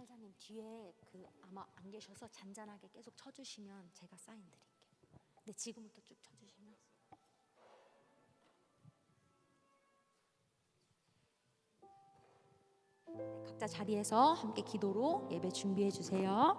목사님 뒤에 아마 안 계셔서 잔잔하게 계속 쳐주시면 제가 사인 드릴게요. 네, 지금부터 쭉 쳐주시면. 네, 각자 자리에서 함께 기도로 예배 준비해 주세요.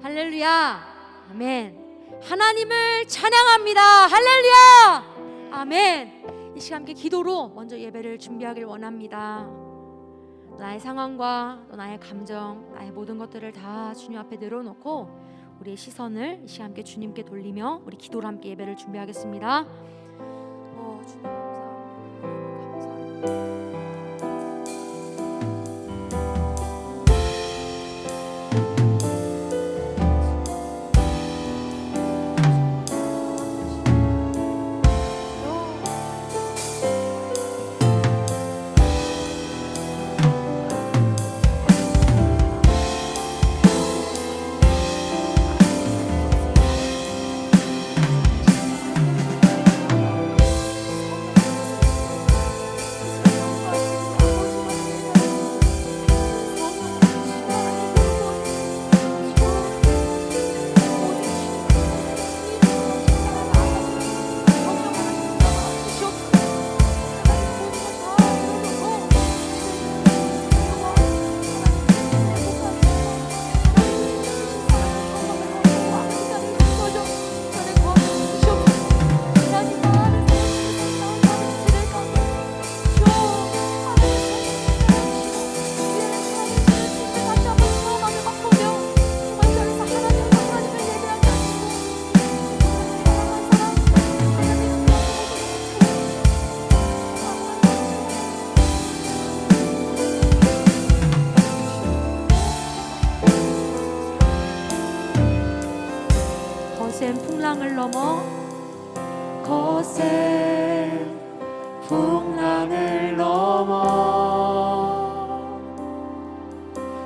할렐루야. 아멘. 하나님을 찬양합니다. 할렐루야. 아멘. 이 시간 함께 기도로 먼저 예배를 준비하길 원합니다. 나의 상황과 또 나의 감정, 나의 모든 것들을 다 주님 앞에 내려놓고 우리의 시선을 이 시간 함께 주님께 돌리며 우리 기도로 함께 예배를 준비하겠습니다. 주님 감사합니다. 거센 풍랑을 넘어 거센 풍랑을 넘어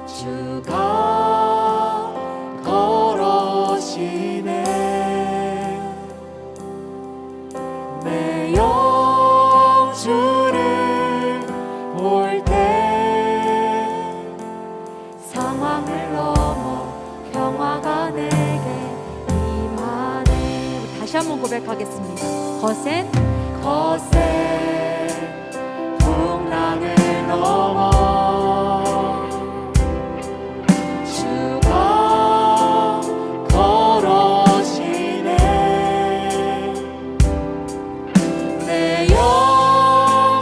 주가 걸어오시네. 내 영주를 볼 때 상황을 넘어 평화가 내게 다시 한번 고백하겠습니다. 거센 풍랑을 넘어 주가 걸어오시네. 내 영주를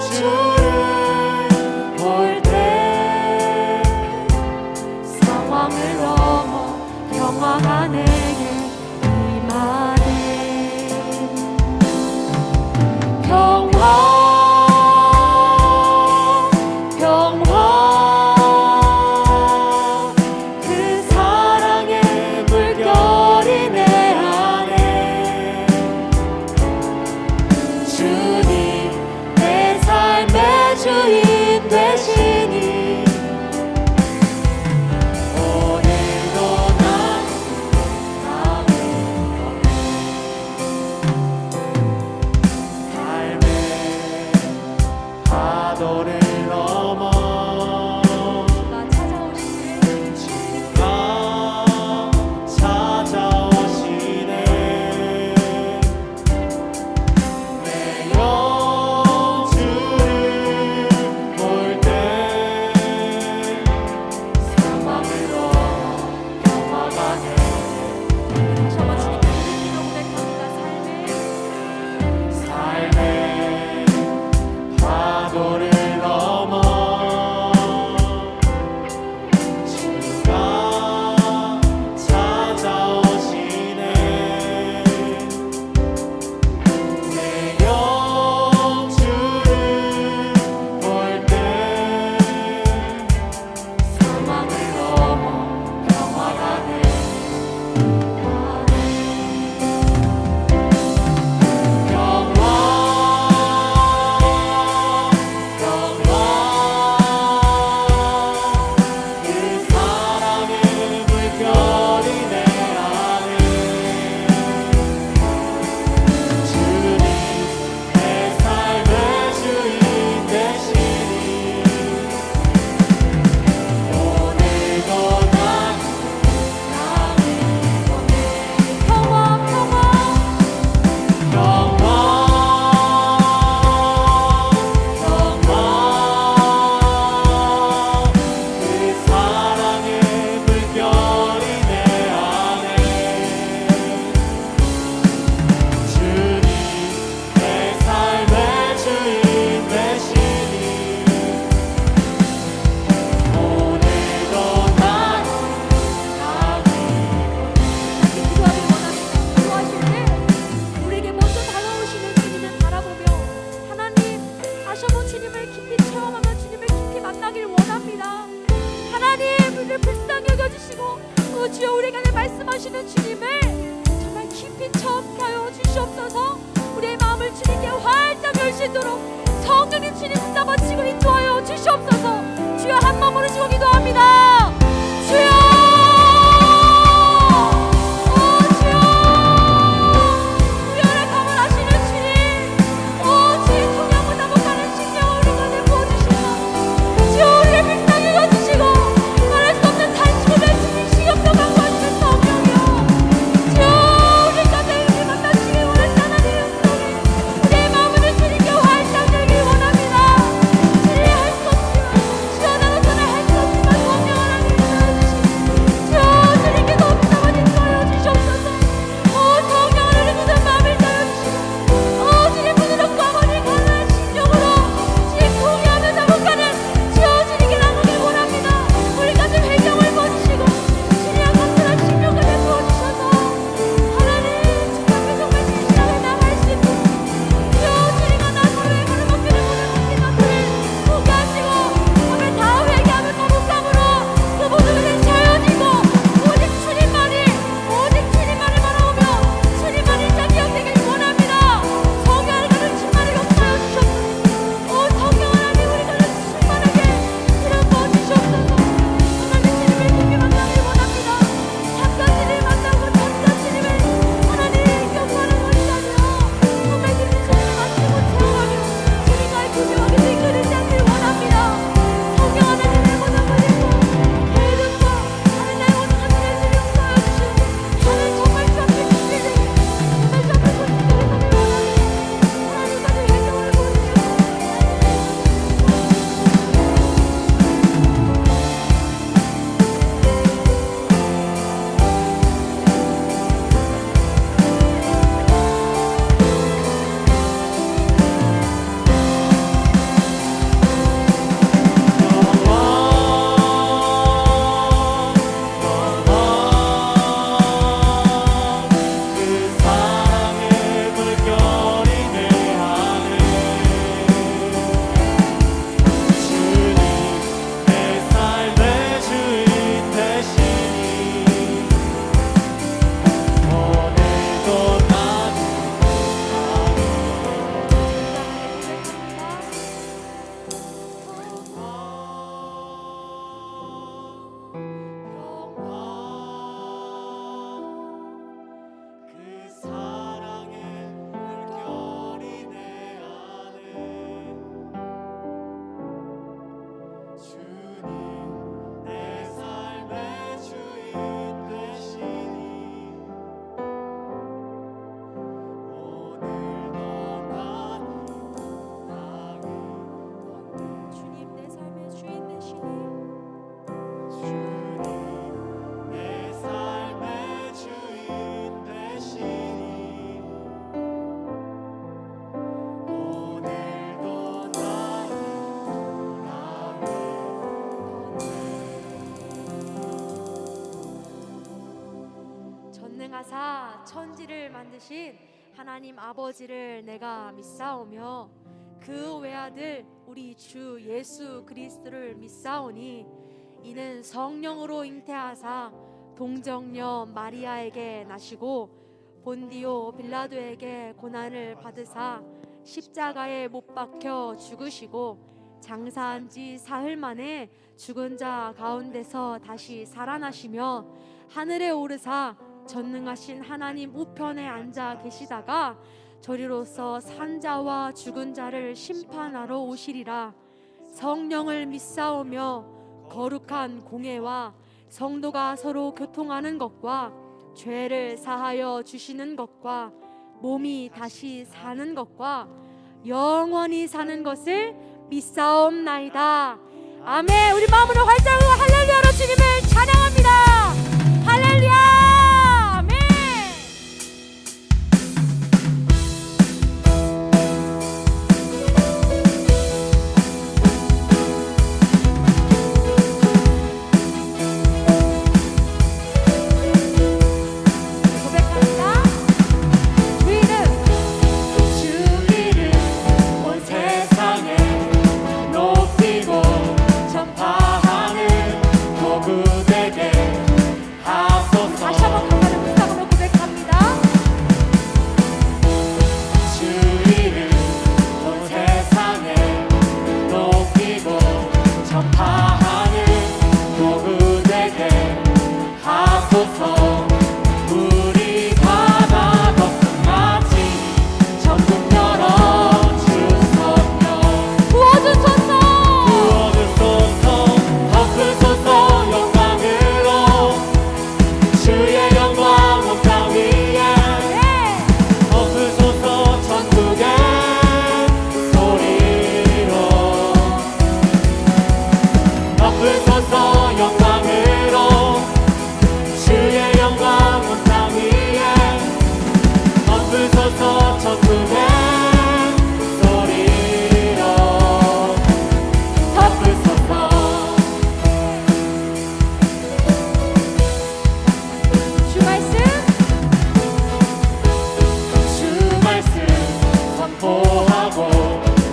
볼 때 상황을 넘어 평화가 내게 임하네. 평화 주님께 활짝 열 수 있도록 성령님 주님 붙잡아주시고 인도하여 주시옵소서. 주여 한 마음으로 주고 기도합니다. 주여 전능하사 천지를 만드신 하나님 아버지를 내가 믿사오며 그 외아들 우리 주 예수 그리스도를 믿사오니 이는 성령으로 잉태하사 동정녀 마리아에게 나시고 본디오 빌라도에게 고난을 받으사 십자가에 못 박혀 죽으시고 장사한 지 사흘 만에 죽은 자 가운데서 다시 살아나시며 하늘에 오르사 전능하신 하나님 우편에 앉아 계시다가 저리로서 산자와 죽은 자를 심판하러 오시리라. 성령을 믿사오며 거룩한 공회와 성도가 서로 교통하는 것과 죄를 사하여 주시는 것과 몸이 다시 사는 것과 영원히 사는 것을 믿사옵나이다. 아멘. 우리 마음으로 활짝 할렐루야로 주님을 찬양합니다. 할렐루야. 전파하는 도구되게 덮으소서 천국의 소리로 덮으소서 주 말씀 선포하고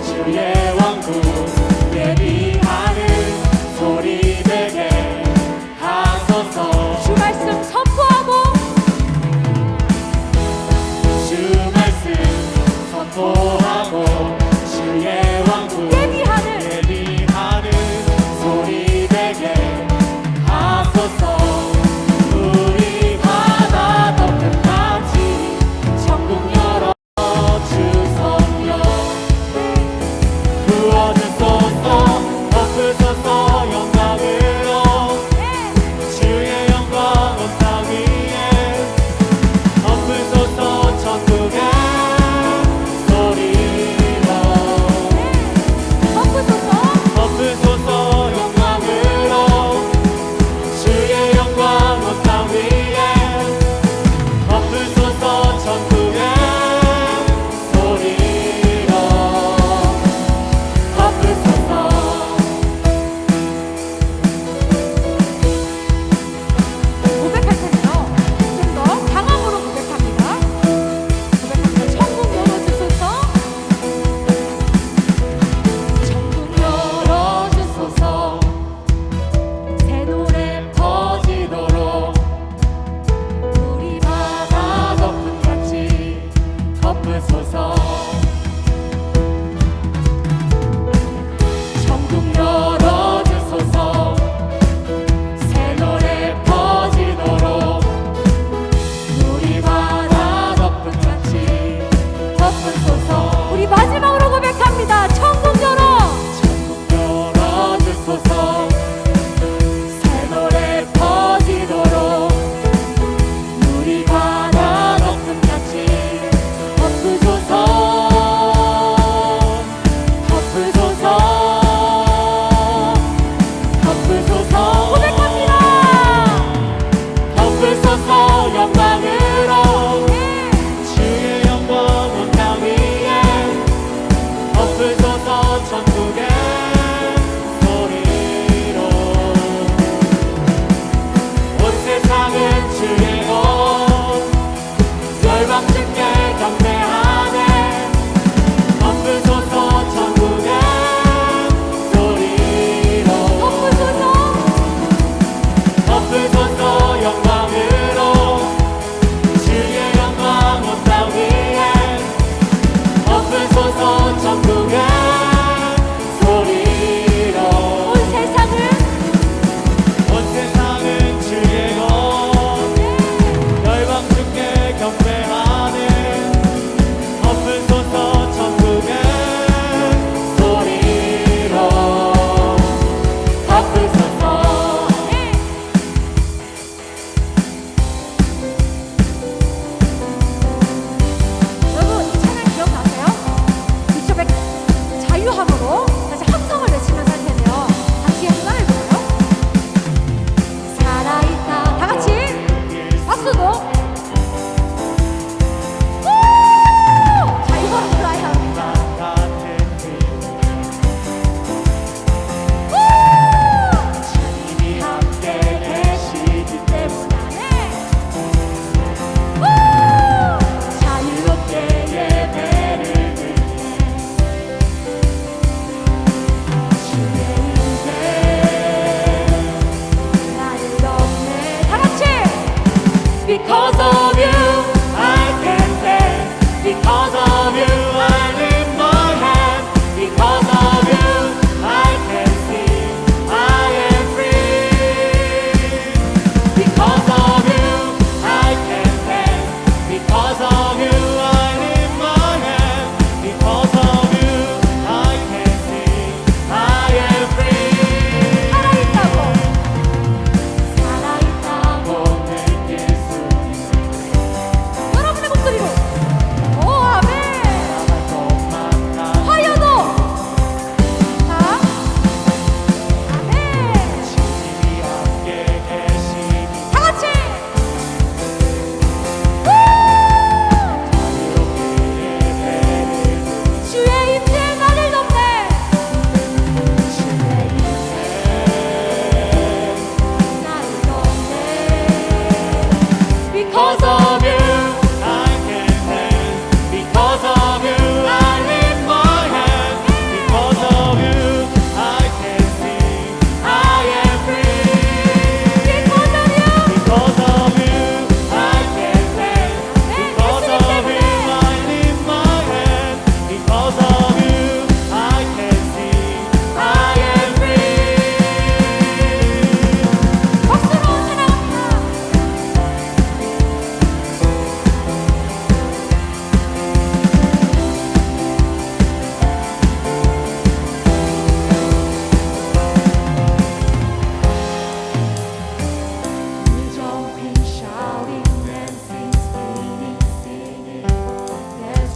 주의 왕국 예비하는 소리 되게 하소서 주 말씀 선포하고 주 말씀 선포하고 주의 왕국 예비하는 소리 되게 하소서 우리 바다 덮은 같이 천국 열어 주 성령 부어주소서 덮으소서 영광으로 주의 영광 온 땅 위에 덮으소서 천국의 소리로 덮으소서 영광으로 주의 영광 온 땅 위에 덮으소서 천국의 소리로 덮으소서 고백할 때는요 좀 더 강함으로 고백합니다. 고백합니다. 천국 열어주소서 천국 열어주소서 새 노래 퍼지도록 우리 바다 덮은 같이 덮으소서 천국 열어주소서 새 노래 퍼지도록 우리 바다 덮은 같이 덮으소서 우리 마지막으로 고백합니다. 천국 열어 천국 열어주소서 새 노래 퍼지도록 우리 바다 덮은 같이 덮으소서 덮으소서 덮으소서 고백합니다. 덮으소서 영광으로 주의 영광 온 땅 위에 덮으소서 천국의 소리로 온 세상은 주의 것 열방 주께 경배하네 덮으소서 천국의 소리로 덮으소서 영광으로 주의 영광 온 땅 위에 덮으소서 천국의 소리로 온 세상은 주의 것 열방 주께 경배하네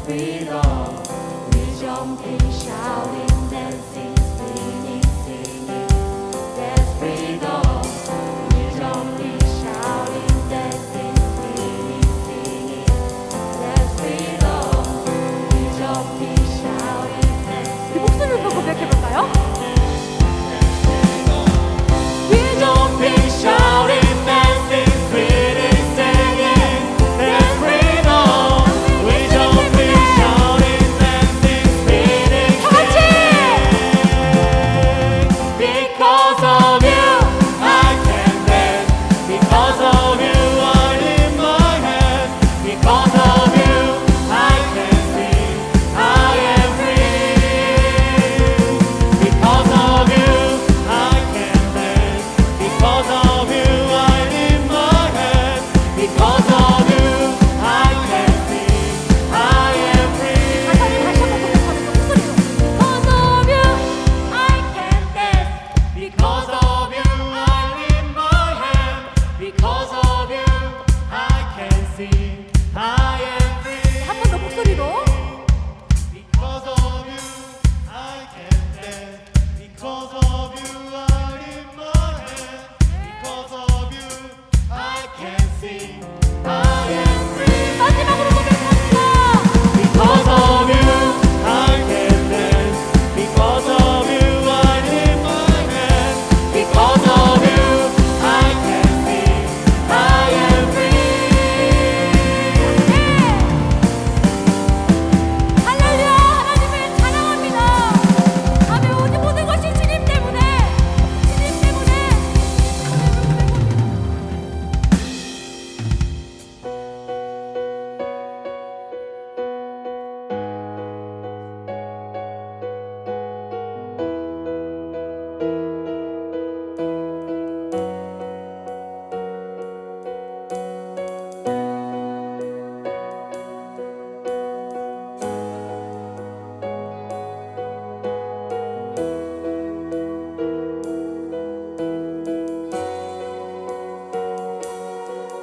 freedom. We're jumping, shouting, dancing, singing. There's freedom. We're jumping, shouting, dancing, singing. There's freedom. We're jumping, shouting, dancing. 우리 목소리로 또 고백해볼까요? We're jumping, shouting, dancing, screaming, singing. There's freedom. We're jumping, shouting, dancing, screaming, 다 같이! because of you, I can dance. Because of you, I lift my hands. Because of you, I can sing. I am free. Because of you, I can dance. Because of you, I lift my hands. Because of you, I can sing. I am free. 가사를 다시 한번 고백하면서 목소리로. Because of you, I can dance. Because of you, I lift my hand. Because of you, I can sing. I am free. 한 번 더 목소리로. Because of you, I can dance. Because of you, I lift my hand. Because of you, I can sing. I am free. 마지막으로 고백합니다. Because of you, I can dance. Because of you, I lift my hand. Because of you, I can sing. I am free. 할렐루야, 하나님을 찬양합니다. 아멘. 오직 모든 것이 주님 때문에, 주님 때문에 하나님을 고백합니다.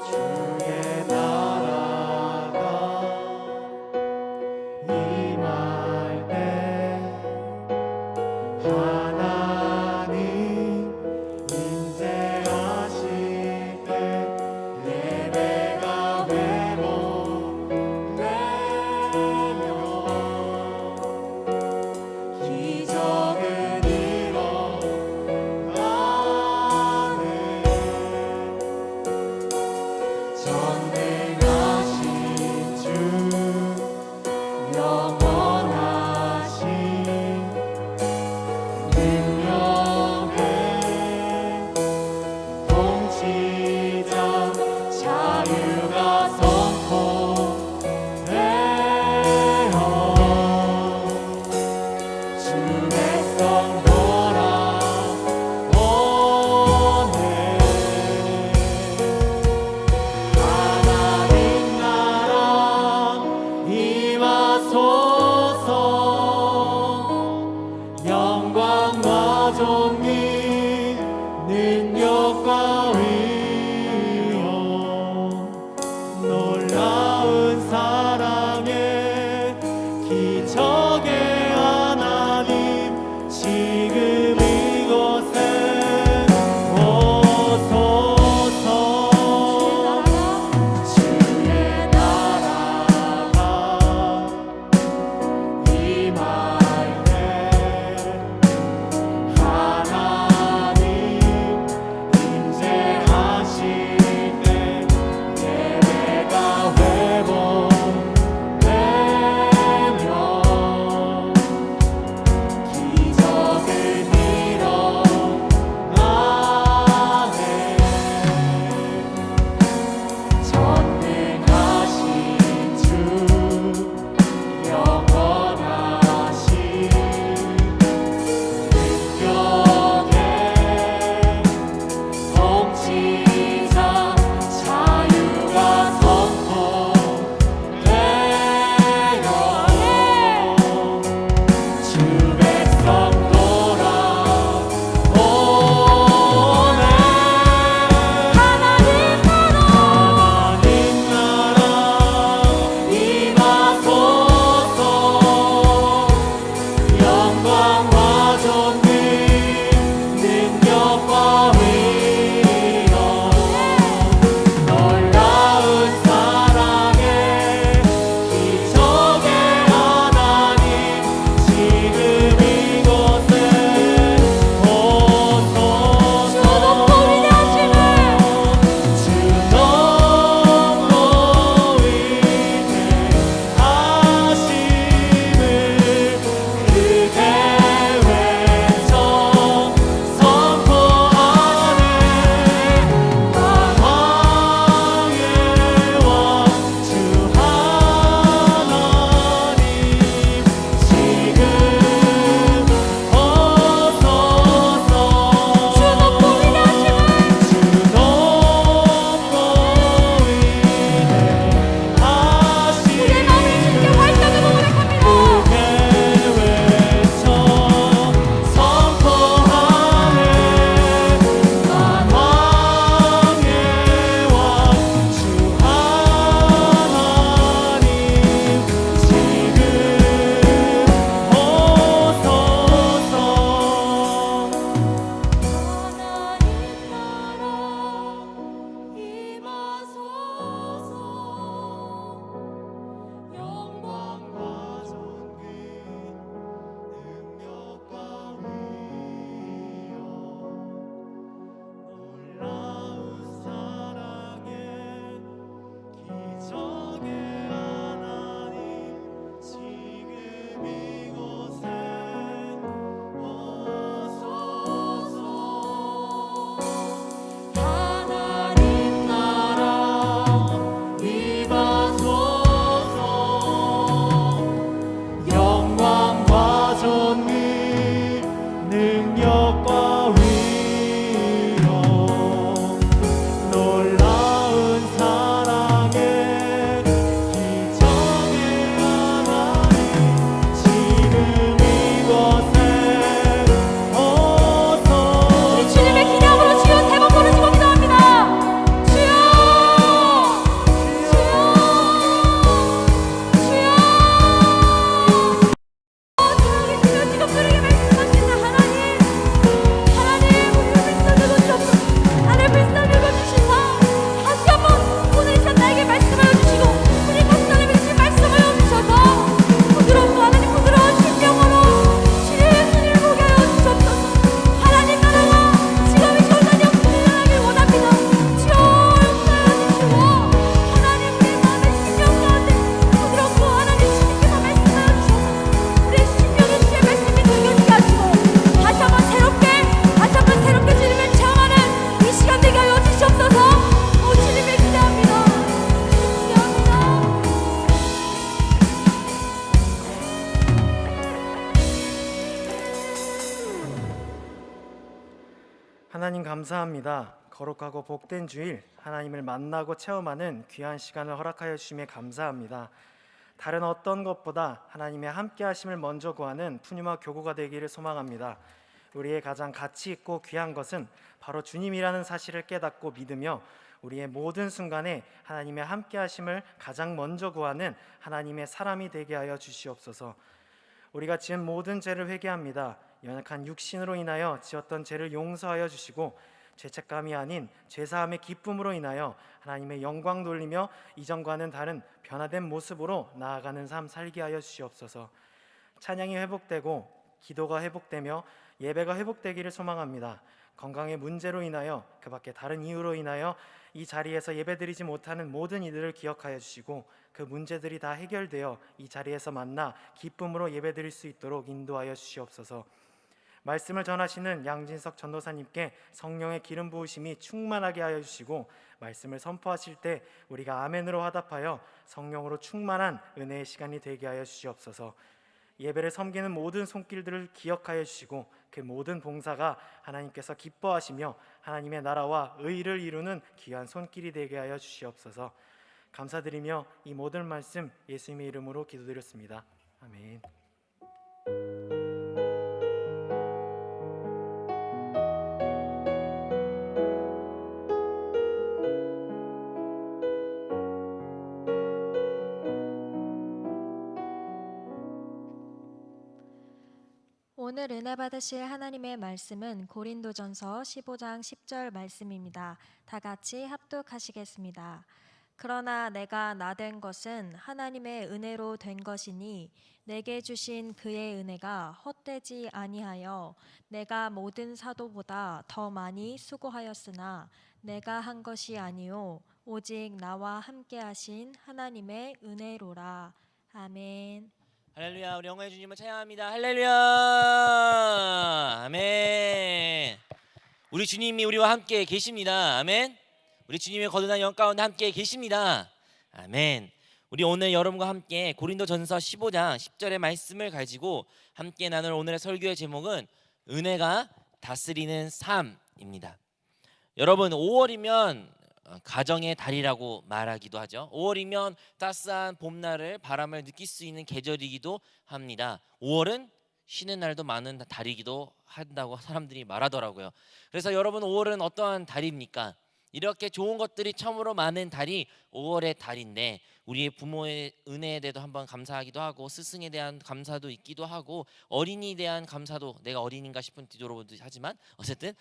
주의 나라가 임할 때 하나님 임재하실 때 예배가 회복되며 기적은 일어나네. 전능하신 주 영원하신 능력의 통치자 자유가 선포되어 주 백성 돌아오네. 하나님 나라 임하소서. 영광과 존귀 능력과 위엄 놀라운 사랑의 기적의 하나님 지금 이곳에 오소서. 주의 나라가 하나님 감사합니다. 거룩하고 복된 주일 하나님을 만나고 체험하는 귀한 시간을 허락하여 주심에 감사합니다. 다른 어떤 것보다 하나님의 함께 하심을 먼저 구하는 푸뉴마 교구가 되기를 소망합니다. 우리의 가장 가치 있고 귀한 것은 바로 주님이라는 사실을 깨닫고 믿으며 우리의 모든 순간에 하나님의 함께 하심을 가장 먼저 구하는 하나님의 사람이 되게 하여 주시옵소서. 우리가 지은 모든 죄를 회개합니다. 연약한 육신으로 인하여 지었던 죄를 용서하여 주시고 죄책감이 아닌 죄사함의 기쁨으로 인하여 하나님의 영광 돌리며 이전과는 다른 변화된 모습으로 나아가는 삶 살게 하여 주시옵소서. 찬양이 회복되고 기도가 회복되며 예배가 회복되기를 소망합니다. 건강의 문제로 인하여 그 밖에 다른 이유로 인하여 이 자리에서 예배드리지 못하는 모든 이들을 기억하여 주시고 그 문제들이 다 해결되어 이 자리에서 만나 기쁨으로 예배드릴 수 있도록 인도하여 주시옵소서. 말씀을 전하시는 양진석 전도사님께 성령의 기름 부으심이 충만하게 하여 주시고 말씀을 선포하실 때 우리가 아멘으로 화답하여 성령으로 충만한 은혜의 시간이 되게 하여 주시옵소서. 예배를 섬기는 모든 손길들을 기억하여 주시고 그 모든 봉사가 하나님께서 기뻐하시며 하나님의 나라와 의를 이루는 귀한 손길이 되게 하여 주시옵소서. 감사드리며 이 모든 말씀 예수님의 이름으로 기도드렸습니다. 아멘. 오늘 은혜 받으실 하나님의 말씀은 고린도전서 15장 10절 말씀입니다. 다 같이 합독하시겠습니다. 그러나 내가 나된 것은 하나님의 은혜로 된 것이니 내게 주신 그의 은혜가 헛되지 아니하여 내가 모든 사도보다 더 많이 수고하였으나 내가 한 것이 아니요 오직 나와 함께 하신 하나님의 은혜로라. 아멘. 할렐루야. 우리 영광의 주님을 찬양합니다. 할렐루야. 아멘. 우리 주님이 우리와 함께 계십니다. 아멘. 우리 주님의 거듭난 영 가운데 함께 계십니다. 아멘. 우리 오늘 여러분과 함께 고린도전서 15장 10절의 말씀을 가지고 함께 나눌 오늘의 설교의 제목은 은혜가 다스리는 삶입니다. 여러분, 5월이면 가정의 달이라고 말하기도 하죠. 5월이면 따스한 봄날을 바람을 느낄 수 있는 계절이기도 합니다. 5월은 쉬는 날도 많은 달이기도 한다고 사람들이 말하더라고요. 그래서 여러분, 5월은 어떠한 달입니까? 이렇게 좋은 것들이 참으로 많은 달이 5월의 달인데 우리의 부모의 은혜에 대해서 한번 감사하기도 하고 스승에 대한 감사도 있기도 하고 어린이에 대한 감사도 내가 어린인가 싶은 뒤돌아보기도 하지만 어쨌든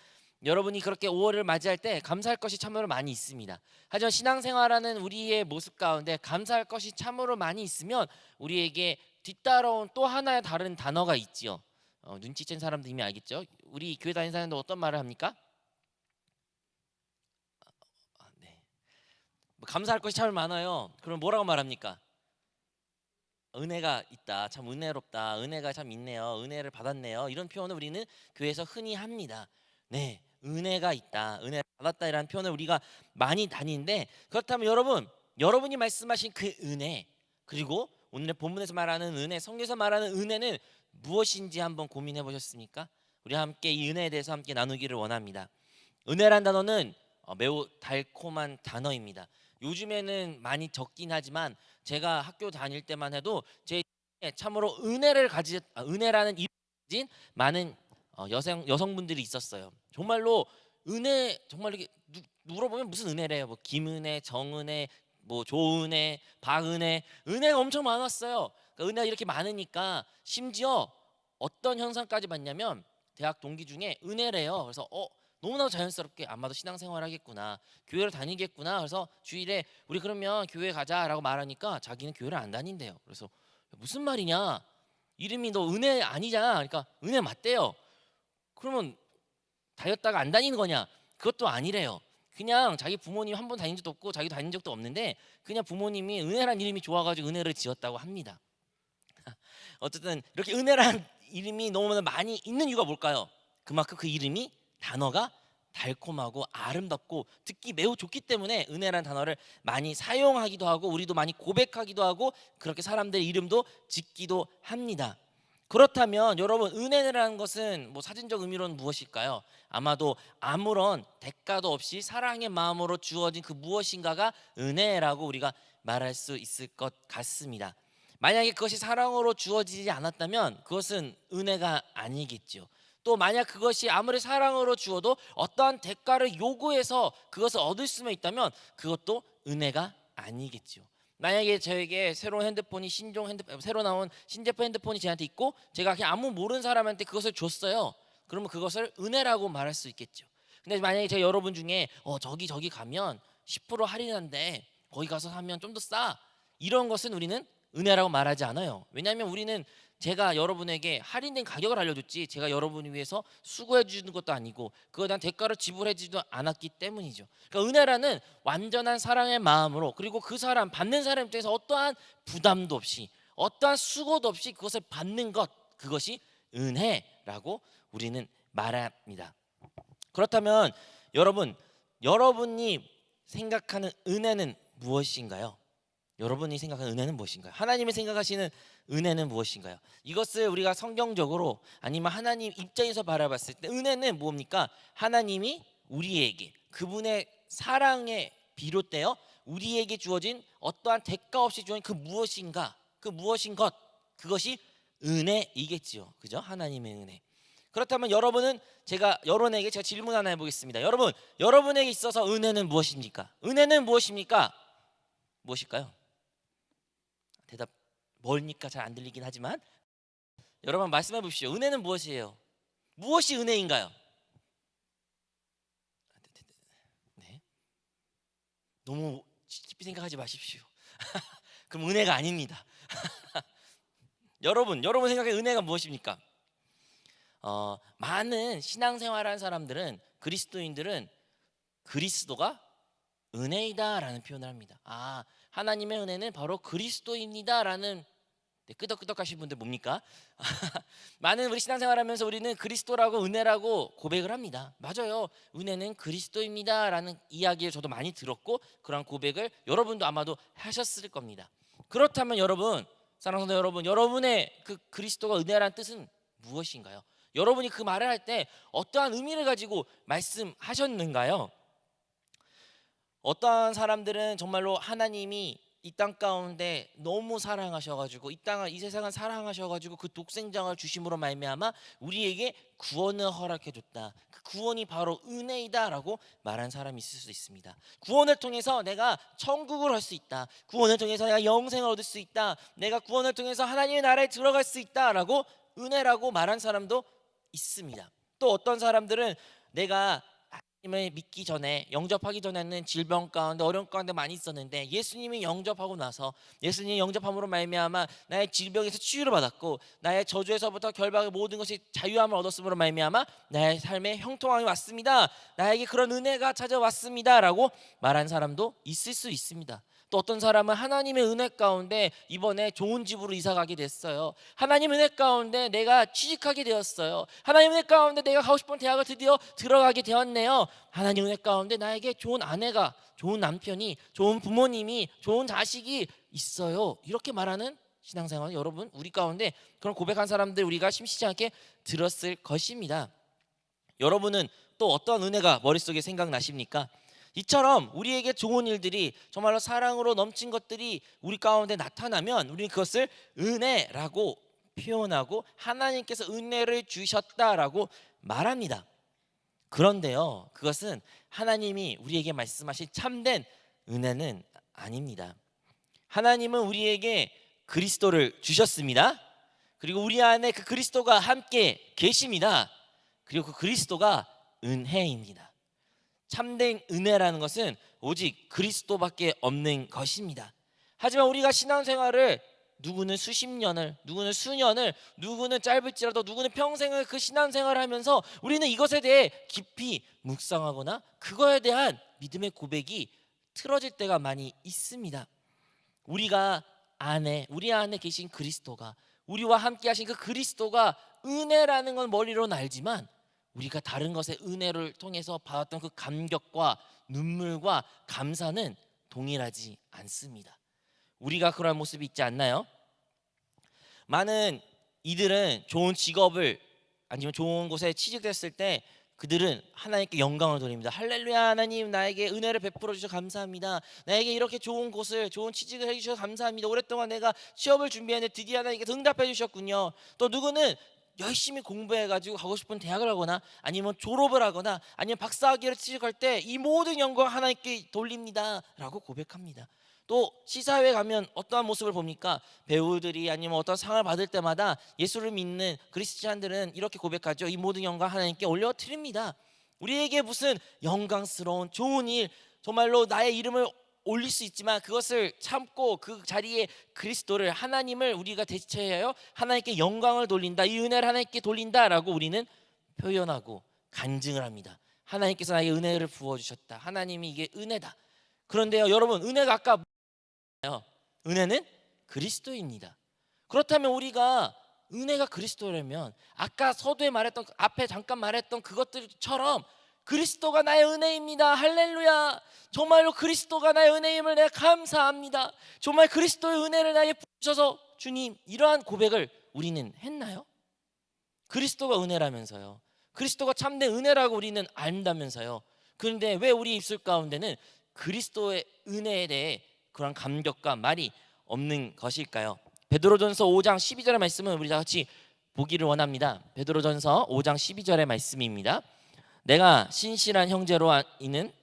여러분이 그렇게 5월을 맞이할 때 감사할 것이 참으로 많이 있습니다. 하지만 신앙생활하는 우리의 모습 가운데 감사할 것이 참으로 많이 있으면 우리에게 뒤따라온 또 하나의 다른 단어가 있지요. 눈치챈 사람도 이미 알겠죠. 우리 교회 다니는 사람들 어떤 말을 합니까? 네. 감사할 것이 참 많아요. 그럼 뭐라고 말합니까? 은혜가 있다, 참 은혜롭다, 은혜가 참 있네요, 은혜를 받았네요. 이런 표현을 우리는 교회에서 흔히 합니다. 네, 은혜가 있다, 은혜를 받았다라는 표현을 우리가 많이 다니는데, 그렇다면 여러분이 말씀하신 그 은혜, 그리고 오늘의 본문에서 말하는 은혜, 성경에서 말하는 은혜는 무엇인지 한번 고민해 보셨습니까? 우리 함께 이 은혜에 대해서 함께 나누기를 원합니다. 은혜란 단어는 매우 달콤한 단어입니다. 요즘에는 많이 적긴 하지만 제가 학교 다닐 때만 해도 제 참으로 은혜라는 이름을 가진 많은 여성분들이 있었어요. 정말로 은혜, 정말 이렇게 물어보면 무슨 은혜래요? 뭐 김은혜, 정은혜, 뭐 조은혜, 박은혜, 은혜가 엄청 많았어요. 그러니까 은혜가 이렇게 많으니까 심지어 어떤 현상까지 봤냐면 대학 동기 중에 은혜래요. 그래서 너무나도 자연스럽게 아마도 신앙생활 하겠구나, 교회를 다니겠구나, 그래서 주일에 우리 그러면 교회 가자라고 말하니까 자기는 교회를 안 다닌대요. 그래서 무슨 말이냐, 이름이 너 은혜 아니잖아. 그러니까 은혜 맞대요. 그러면 다녔다가 안 다니는 거냐? 그것도 아니래요. 그냥 자기 부모님 한 번 다닌 적도 없고 자기도 다닌 적도 없는데 그냥 부모님이 은혜란 이름이 좋아가지고 은혜를 지었다고 합니다. 어쨌든 이렇게 은혜란 이름이 너무나 많이 있는 이유가 뭘까요? 그만큼 그 이름이, 단어가 달콤하고 아름답고 듣기 매우 좋기 때문에 은혜라는 단어를 많이 사용하기도 하고 우리도 많이 고백하기도 하고 그렇게 사람들의 이름도 짓기도 합니다. 그렇다면 여러분, 은혜라는 것은 뭐 사진적 의미로는 무엇일까요? 아마도 아무런 대가도 없이 사랑의 마음으로 주어진 그 무엇인가가 은혜라고 우리가 말할 수 있을 것 같습니다. 만약에 그것이 사랑으로 주어지지 않았다면 그것은 은혜가 아니겠죠. 또 만약 그것이 아무리 사랑으로 주어도 어떠한 대가를 요구해서 그것을 얻을 수만 있다면 그것도 은혜가 아니겠죠. 만약에 저에게 새로운 핸드폰이 새로 나온 신제품 핸드폰이 저한테 있고 제가 그냥 아무 모르는 사람한테 그것을 줬어요. 그러면 그것을 은혜라고 말할 수 있겠죠. 근데 만약에 제가 여러분 중에 저기 가면 10% 할인한데 거기 가서 사면 좀 더 싸, 이런 것은 우리는 은혜라고 말하지 않아요. 왜냐하면 우리는 제가 여러분에게 할인된 가격을 알려줬지 제가 여러분을 위해서 수고해 주는 것도 아니고 그거에 대한 대가를 지불해 주지도 않았기 때문이죠. 그러니까 은혜라는 완전한 사랑의 마음으로, 그리고 그 사람 받는 사람 입장에서 어떠한 부담도 없이 어떠한 수고도 없이 그것을 받는 것, 그것이 은혜라고 우리는 말합니다. 그렇다면 여러분이 생각하는 은혜는 무엇인가요? 여러분이 생각하는 은혜는 무엇인가요? 하나님이 생각하시는 은혜는 무엇인가요? 이것을 우리가 성경적으로 아니면 하나님 입장에서 바라봤을 때 은혜는 뭡니까? 하나님이 우리에게 그분의 사랑에 비롯되어 우리에게 주어진 어떠한 대가 없이 주어진 그 무엇인가, 그 무엇인 것, 그것이 은혜이겠지요. 그죠? 하나님의 은혜. 그렇다면 여러분에게 제가 질문 하나 해보겠습니다. 여러분에게 있어서 은혜는 무엇입니까? 은혜는 무엇입니까? 무엇일까요? 대답 뭘니까 잘 안 들리긴 하지만 여러분 말씀해 보십시오. 은혜는 무엇이에요? 무엇이 은혜인가요? 네. 너무 깊이 생각하지 마십시오. 그럼 은혜가 아닙니다. 여러분 생각에 은혜가 무엇입니까? 많은 신앙생활하는 사람들은, 그리스도인들은 그리스도가 은혜이다라는 표현을 합니다. 하나님의 은혜는 바로 그리스도입니다라는, 끄덕끄덕하신 분들 뭡니까? 많은 우리 신앙생활하면서 우리는 그리스도라고 은혜라고 고백을 합니다. 맞아요. 은혜는 그리스도입니다라는 이야기를 저도 많이 들었고 그런 고백을 여러분도 아마도 하셨을 겁니다. 그렇다면 사랑하는 여러분, 여러분의 그 그리스도가 은혜라는 뜻은 무엇인가요? 여러분이 그 말을 할 때 어떠한 의미를 가지고 말씀하셨는가요? 어떠한 사람들은 정말로 하나님이 이 땅 가운데 너무 사랑하셔가지고 이 세상을 사랑하셔가지고 그 독생자를 주심으로 말미암아 우리에게 구원을 허락해줬다. 그 구원이 바로 은혜이다라고 말한 사람이 있을 수 있습니다. 구원을 통해서 내가 천국을 할 수 있다. 구원을 통해서 내가 영생을 얻을 수 있다. 내가 구원을 통해서 하나님의 나라에 들어갈 수 있다라고 은혜라고 말한 사람도 있습니다. 또 어떤 사람들은 내가 예수님을 믿기 전에, 영접하기 전에는 질병 가운데 어려움 가운데 많이 있었는데 예수님이 영접하고 나서 예수님이 영접함으로 말미암아 나의 질병에서 치유를 받았고 나의 저주에서부터 결박의 모든 것이 자유함을 얻었음으로 말미암아 나의 삶에 형통함이 왔습니다. 나에게 그런 은혜가 찾아왔습니다 라고 말한 사람도 있을 수 있습니다. 또 어떤 사람은 하나님의 은혜 가운데 이번에 좋은 집으로 이사 가게 됐어요. 하나님의 은혜 가운데 내가 취직하게 되었어요. 하나님의 은혜 가운데 내가 가고 싶은 대학을 드디어 들어가게 되었네요. 하나님의 은혜 가운데 나에게 좋은 아내가, 좋은 남편이, 좋은 부모님이, 좋은 자식이 있어요. 이렇게 말하는 신앙생활, 여러분 우리 가운데 그런 고백한 사람들 우리가 심시지 않게 들었을 것입니다. 여러분은 또 어떤 은혜가 머릿속에 생각나십니까? 이처럼 우리에게 좋은 일들이, 정말로 사랑으로 넘친 것들이 우리 가운데 나타나면 우리는 그것을 은혜라고 표현하고 하나님께서 은혜를 주셨다라고 말합니다. 그런데요, 그것은 하나님이 우리에게 말씀하신 참된 은혜는 아닙니다. 하나님은 우리에게 그리스도를 주셨습니다. 그리고 우리 안에 그 그리스도가 함께 계십니다. 그리고 그 그리스도가 은혜입니다. 참된 은혜라는 것은 오직 그리스도밖에 없는 것입니다. 하지만 우리가 신앙생활을 누구는 수십 년을, 누구는 수년을, 누구는 짧을지라도 누구는 평생을 그 신앙생활을 하면서 우리는 이것에 대해 깊이 묵상하거나 그거에 대한 믿음의 고백이 틀어질 때가 많이 있습니다. 우리 안에 계신 그리스도가, 우리와 함께 하신 그 그리스도가 은혜라는 건 머리로는 알지만 우리가 다른 것의 은혜를 통해서 받았던 그 감격과 눈물과 감사는 동일하지 않습니다. 우리가 그런 모습이 있지 않나요? 많은 이들은 좋은 직업을 아니면 좋은 곳에 취직됐을 때 그들은 하나님께 영광을 돌립니다. 할렐루야, 하나님 나에게 은혜를 베풀어 주셔서 감사합니다. 나에게 이렇게 좋은 곳을, 좋은 취직을 해주셔서 감사합니다. 오랫동안 내가 취업을 준비했는데 드디어 하나님께 응답해 주셨군요. 또 누구는 열심히 공부해가지고 가고 싶은 대학을 하거나 아니면 졸업을 하거나 아니면 박사학위를 취직할 때 이 모든 영광 하나님께 돌립니다 라고 고백합니다. 또 시사회에 가면 어떠한 모습을 봅니까? 배우들이 아니면 어떤 상을 받을 때마다 예수를 믿는 그리스도인들은 이렇게 고백하죠. 이 모든 영광 하나님께 올려드립니다. 우리에게 무슨 영광스러운 좋은 일, 정말로 나의 이름을 올릴 수 있지만 그것을 참고 그 자리에 그리스도를, 하나님을 우리가 대체하여 하나님께 영광을 돌린다, 이 은혜를 하나님께 돌린다라고 우리는 표현하고 간증을 합니다. 하나님께서 나에게 은혜를 부어주셨다, 하나님이 이게 은혜다. 그런데요 여러분, 은혜가 아까 은혜는 그리스도입니다. 그렇다면 우리가 은혜가 그리스도라면 아까 서두에 말했던, 앞에 잠깐 말했던 그것들처럼 그리스도가 나의 은혜입니다, 할렐루야, 정말로 그리스도가 나의 은혜임을 내가 감사합니다, 정말 그리스도의 은혜를 나에게 부으셔서 주님, 이러한 고백을 우리는 했나요? 그리스도가 은혜라면서요, 그리스도가 참된 은혜라고 우리는 안다면서요. 그런데 왜 우리 입술 가운데는 그리스도의 은혜에 대해 그런 감격과 말이 없는 것일까요? 베드로전서 5장 12절의 말씀은 우리 다 같이 보기를 원합니다. 베드로전서 5장 12절의 말씀입니다. 내가 신실한 형제로 있는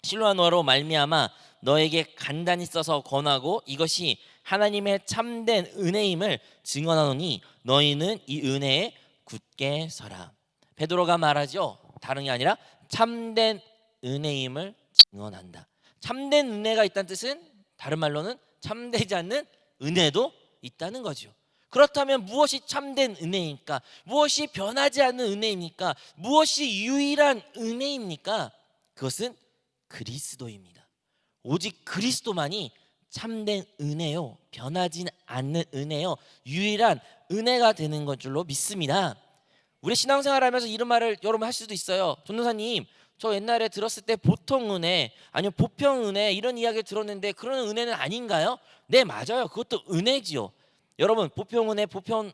실로아노로 말미암아 너에게 간단히 써서 권하고 이것이 하나님의 참된 은혜임을 증언하노니 너희는 이 은혜에 굳게 서라. 베드로가 말하죠. 다른 게 아니라 참된 은혜임을 증언한다. 참된 은혜가 있다는 뜻은 다른 말로는 참되지 않는 은혜도 있다는 거죠. 그렇다면 무엇이 참된 은혜입니까? 무엇이 변하지 않는 은혜입니까? 무엇이 유일한 은혜입니까? 그것은 그리스도입니다. 오직 그리스도만이 참된 은혜요, 변하지 않는 은혜요, 유일한 은혜가 되는 것 줄로 믿습니다. 우리 신앙생활하면서 이런 말을 여러분 할 수도 있어요. 전도사님, 저 옛날에 들었을 때 보통 은혜 아니면 보편 은혜 이런 이야기를 들었는데 그런 은혜는 아닌가요? 네, 맞아요. 그것도 은혜지요. 여러분, 보편 은혜, 보통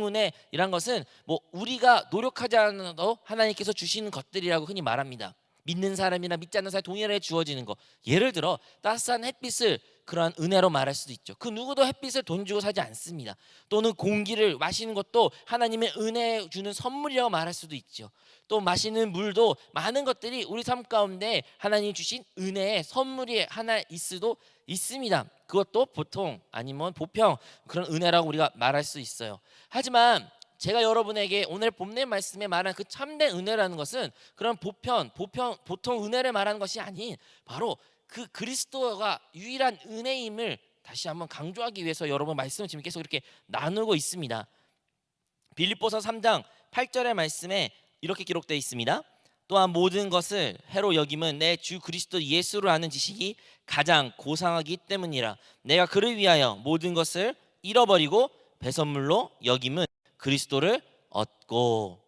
은혜이란 것은 뭐 우리가 노력하지 않아도 하나님께서 주시는 것들이라고 흔히 말합니다. 믿는 사람이나 믿지 않는 사람이 동일하게 주어지는 거. 예를 들어 따스한 햇빛을 그러한 은혜로 말할 수도 있죠. 그 누구도 햇빛을 돈 주고 사지 않습니다. 또는 공기를 마시는 것도 하나님의 은혜 주는 선물이라고 말할 수도 있죠. 또 마시는 물도 많은 것들이 우리 삶 가운데 하나님이 주신 은혜의 선물이 하나 있을 수도 있습니다. 그것도 보통 아니면 보편 그런 은혜라고 우리가 말할 수 있어요. 하지만 제가 여러분에게 오늘 본문 말씀에 말한 그 참된 은혜라는 것은 그런 보통 은혜를 말하는 것이 아닌 바로 그 그리스도가 유일한 은혜임을 다시 한번 강조하기 위해서 여러분 말씀을 지금 계속 이렇게 나누고 있습니다. 빌립보서 3장 8절의 말씀에 이렇게 기록되어 있습니다. 또한 모든 것을 해로 여김은 내 주 그리스도 예수를 아는 지식이 가장 고상하기 때문이라. 내가 그를 위하여 모든 것을 잃어버리고 배선물로 여김은 그리스도를 얻고.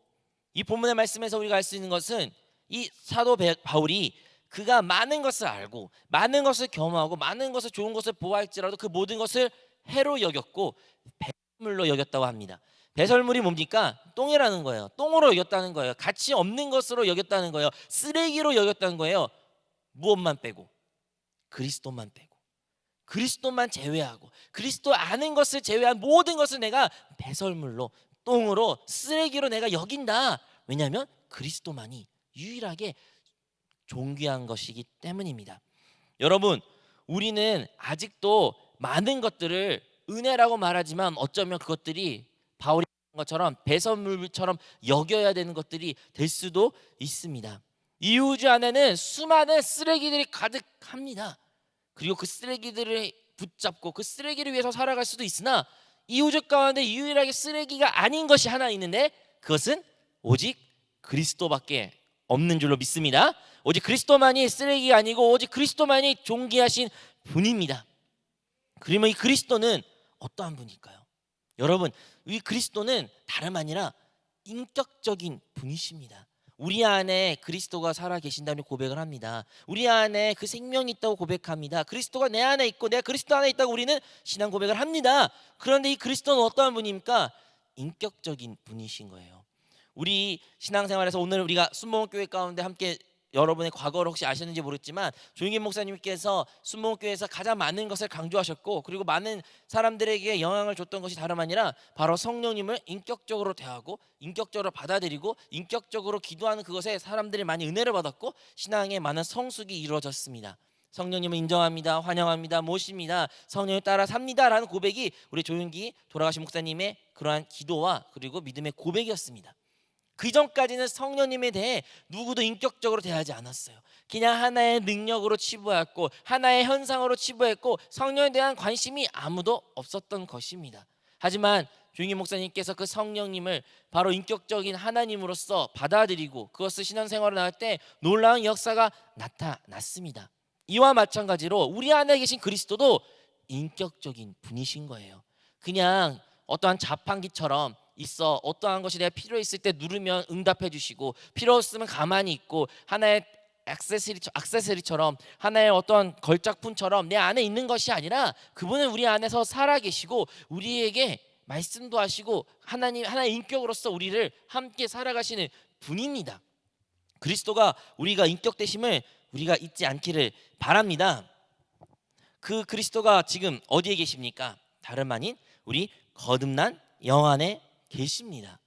이 본문의 말씀에서 우리가 알 수 있는 것은 이 사도 바울이 그가 많은 것을 알고 많은 것을 경험하고 많은 것을 좋은 것을 보아할지라도 그 모든 것을 해로 여겼고 배설물로 여겼다고 합니다. 배설물이 뭡니까? 똥이라는 거예요. 똥으로 여겼다는 거예요. 가치 없는 것으로 여겼다는 거예요. 쓰레기로 여겼다는 거예요. 무엇만 빼고? 그리스도만 빼고, 그리스도만 제외하고, 그리스도 아는 것을 제외한 모든 것을 내가 배설물로, 똥으로, 쓰레기로 내가 여긴다. 왜냐하면 그리스도만이 유일하게 존귀한 것이기 때문입니다. 여러분, 우리는 아직도 많은 것들을 은혜라고 말하지만 어쩌면 그것들이 바울이 말한 것처럼 배설물처럼 여겨야 되는 것들이 될 수도 있습니다. 이 우주 안에는 수많은 쓰레기들이 가득합니다. 그리고 그 쓰레기들을 붙잡고 그 쓰레기를 위해서 살아갈 수도 있으나 이 우주 가운데 유일하게 쓰레기가 아닌 것이 하나 있는데 그것은 오직 그리스도밖에 없는 줄로 믿습니다. 오직 그리스도만이 쓰레기가 아니고 오직 그리스도만이 존귀하신 분입니다. 그러면 이 그리스도는 어떠한 분일까요? 여러분, 이 그리스도는 다름 아니라 인격적인 분이십니다. 우리 안에 그리스도가 살아 계신다는 고백을 합니다. 우리 안에 그 생명이 있다고 고백합니다. 그리스도가 내 안에 있고 내가 그리스도 안에 있다고 우리는 신앙 고백을 합니다. 그런데 이 그리스도는 어떠한 분입니까? 인격적인 분이신 거예요. 우리 신앙생활에서 오늘 우리가 순복음교회 가운데 함께 여러분의 과거를 혹시 아셨는지 모르겠지만 조용기 목사님께서 순복음교회에서 가장 많은 것을 강조하셨고 그리고 많은 사람들에게 영향을 줬던 것이 다름 아니라 바로 성령님을 인격적으로 대하고 인격적으로 받아들이고 인격적으로 기도하는 그것에 사람들이 많이 은혜를 받았고 신앙에 많은 성숙이 이루어졌습니다. 성령님을 인정합니다, 환영합니다, 모십니다, 성령을 따라 삽니다라는 고백이 우리 조용기 돌아가신 목사님의 그러한 기도와 그리고 믿음의 고백이었습니다. 그 전까지는 성령님에 대해 누구도 인격적으로 대하지 않았어요. 그냥 하나의 능력으로 치부했고 하나의 현상으로 치부했고 성령에 대한 관심이 아무도 없었던 것입니다. 하지만 조용기 목사님께서 그 성령님을 바로 인격적인 하나님으로서 받아들이고 그것을 신앙생활을 나갈 때 놀라운 역사가 나타났습니다. 이와 마찬가지로 우리 안에 계신 그리스도도 인격적인 분이신 거예요. 그냥 어떠한 자판기처럼 있어 어떠한 것이 내가 필요했을 때 누르면 응답해 주시고 필요 없으면 가만히 있고 하나의 액세서리처럼 하나의 어떠한 걸작품처럼 내 안에 있는 것이 아니라 그분은 우리 안에서 살아계시고 우리에게 말씀도 하시고 하나의 인격으로서 우리를 함께 살아가시는 분입니다. 그리스도가 우리가 인격되심을 우리가 잊지 않기를 바랍니다. 그 그리스도가 지금 어디에 계십니까? 다름 아닌 우리 거듭난 영 안에 계십니다.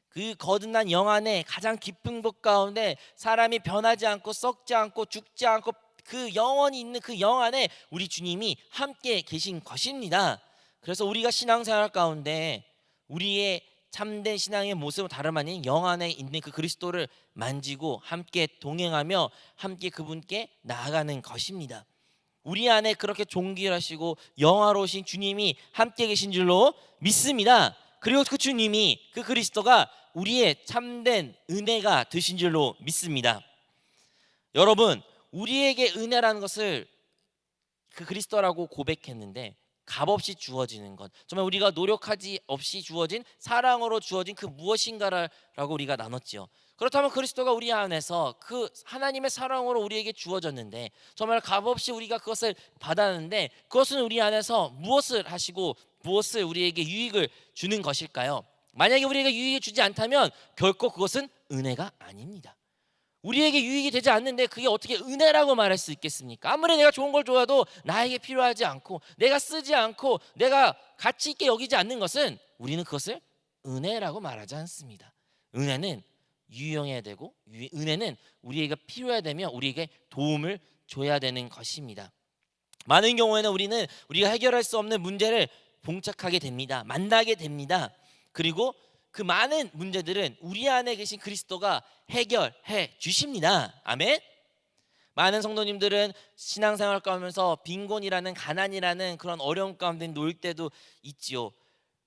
그 거듭난 영 안에 가장 깊은 곳 가운데 사람이 변하지 않고 썩지 않고 죽지 않고 그 영원히 있는 그 영 안에 우리 주님이 함께 계신 것입니다. 그래서 우리가 신앙생활 가운데 우리의 참된 신앙의 모습은 다름 아닌 영 안에 있는 그 그리스도를 만지고 함께 동행하며 함께 그분께 나아가는 것입니다. 우리 안에 그렇게 존귀하시고 영화로우신 주님이 함께 계신 줄로 믿습니다. 그리고 그 주님이 그 그리스도가 우리의 참된 은혜가 되신 줄로 믿습니다. 여러분, 우리에게 은혜라는 것을 그 그리스도라고 고백했는데 값없이 주어지는 것, 정말 우리가 노력하지 없이 주어진 사랑으로 주어진 그 무엇인가라고 우리가 나눴지요. 그렇다면 그리스도가 우리 안에서 그 하나님의 사랑으로 우리에게 주어졌는데 정말 값없이 우리가 그것을 받았는데 그것은 우리 안에서 무엇을 하시고 무엇을 우리에게 유익을 주는 것일까요? 만약에 우리에게 유익을 주지 않다면 결코 그것은 은혜가 아닙니다. 우리에게 유익이 되지 않는데 그게 어떻게 은혜라고 말할 수 있겠습니까? 아무리 내가 좋은 걸 줘도 나에게 필요하지 않고 내가 쓰지 않고 내가 가치 있게 여기지 않는 것은 우리는 그것을 은혜라고 말하지 않습니다. 은혜는 유용해야 되고 은혜는 우리에게 필요해야 되며 우리에게 도움을 줘야 되는 것입니다. 많은 경우에는 우리가 해결할 수 없는 문제를 봉착하게 됩니다. 만나게 됩니다. 그리고 그 많은 문제들은 우리 안에 계신 그리스도가 해결해 주십니다. 아멘. 많은 성도님들은 신앙생활 가면서 빈곤이라는 가난이라는 그런 어려움 가운데 놓일 때도 있지요.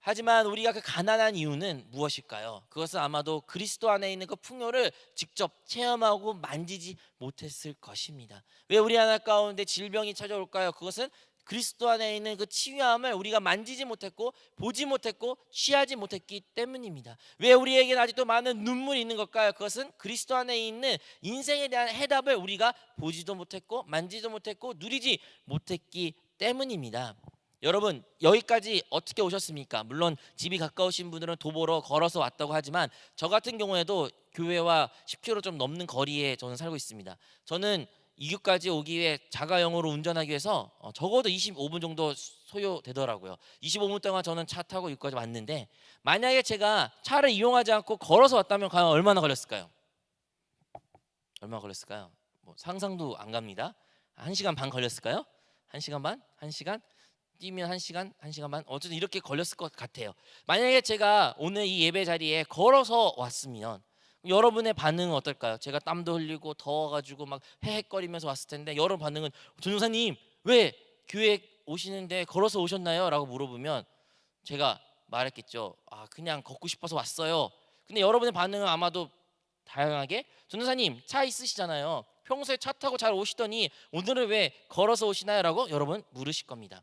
하지만 우리가 그 가난한 이유는 무엇일까요? 그것은 아마도 그리스도 안에 있는 그 풍요를 직접 체험하고 만지지 못했을 것입니다. 왜 우리 하나 가운데 질병이 찾아올까요? 그것은 그리스도 안에 있는 그 치유함을 우리가 만지지 못했고 보지 못했고 취하지 못했기 때문입니다. 왜 우리에게는 아직도 많은 눈물이 있는 걸까요? 그것은 그리스도 안에 있는 인생에 대한 해답을 우리가 보지도 못했고 만지도 못했고 누리지 못했기 때문입니다. 여러분, 여기까지 어떻게 오셨습니까? 물론 집이 가까우신 분들은 도보로 걸어서 왔다고 하지만 저 같은 경우에도 교회와 10km 좀 넘는 거리에 저는 살고 있습니다. 저는 이교까지 오기 위해 자가용으로 운전하기 위해서 적어도 25분 정도 소요되더라고요. 25분 동안 저는 차 타고 이교까지 왔는데 만약에 제가 차를 이용하지 않고 걸어서 왔다면 과연 얼마나 걸렸을까요? 얼마나 걸렸을까요? 뭐 상상도 안 갑니다. 1시간 반 걸렸을까요? 1시간 반? 1시간? 뛰면 1시간, 1시간 반? 어쨌든 이렇게 걸렸을 것 같아요. 만약에 제가 오늘 이 예배 자리에 걸어서 왔으면 여러분의 반응은 어떨까요? 제가 땀도 흘리고 더워가지고 막 헤헷거리면서 왔을 텐데 여러분 반응은 전도사님 왜 교회 오시는데 걸어서 오셨나요? 라고 물어보면 제가 말했겠죠. 그냥 걷고 싶어서 왔어요. 근데 여러분의 반응은 아마도 다양하게 전도사님 차 있으시잖아요. 평소에 차 타고 잘 오시더니 오늘은 왜 걸어서 오시나요? 라고 여러분 물으실 겁니다.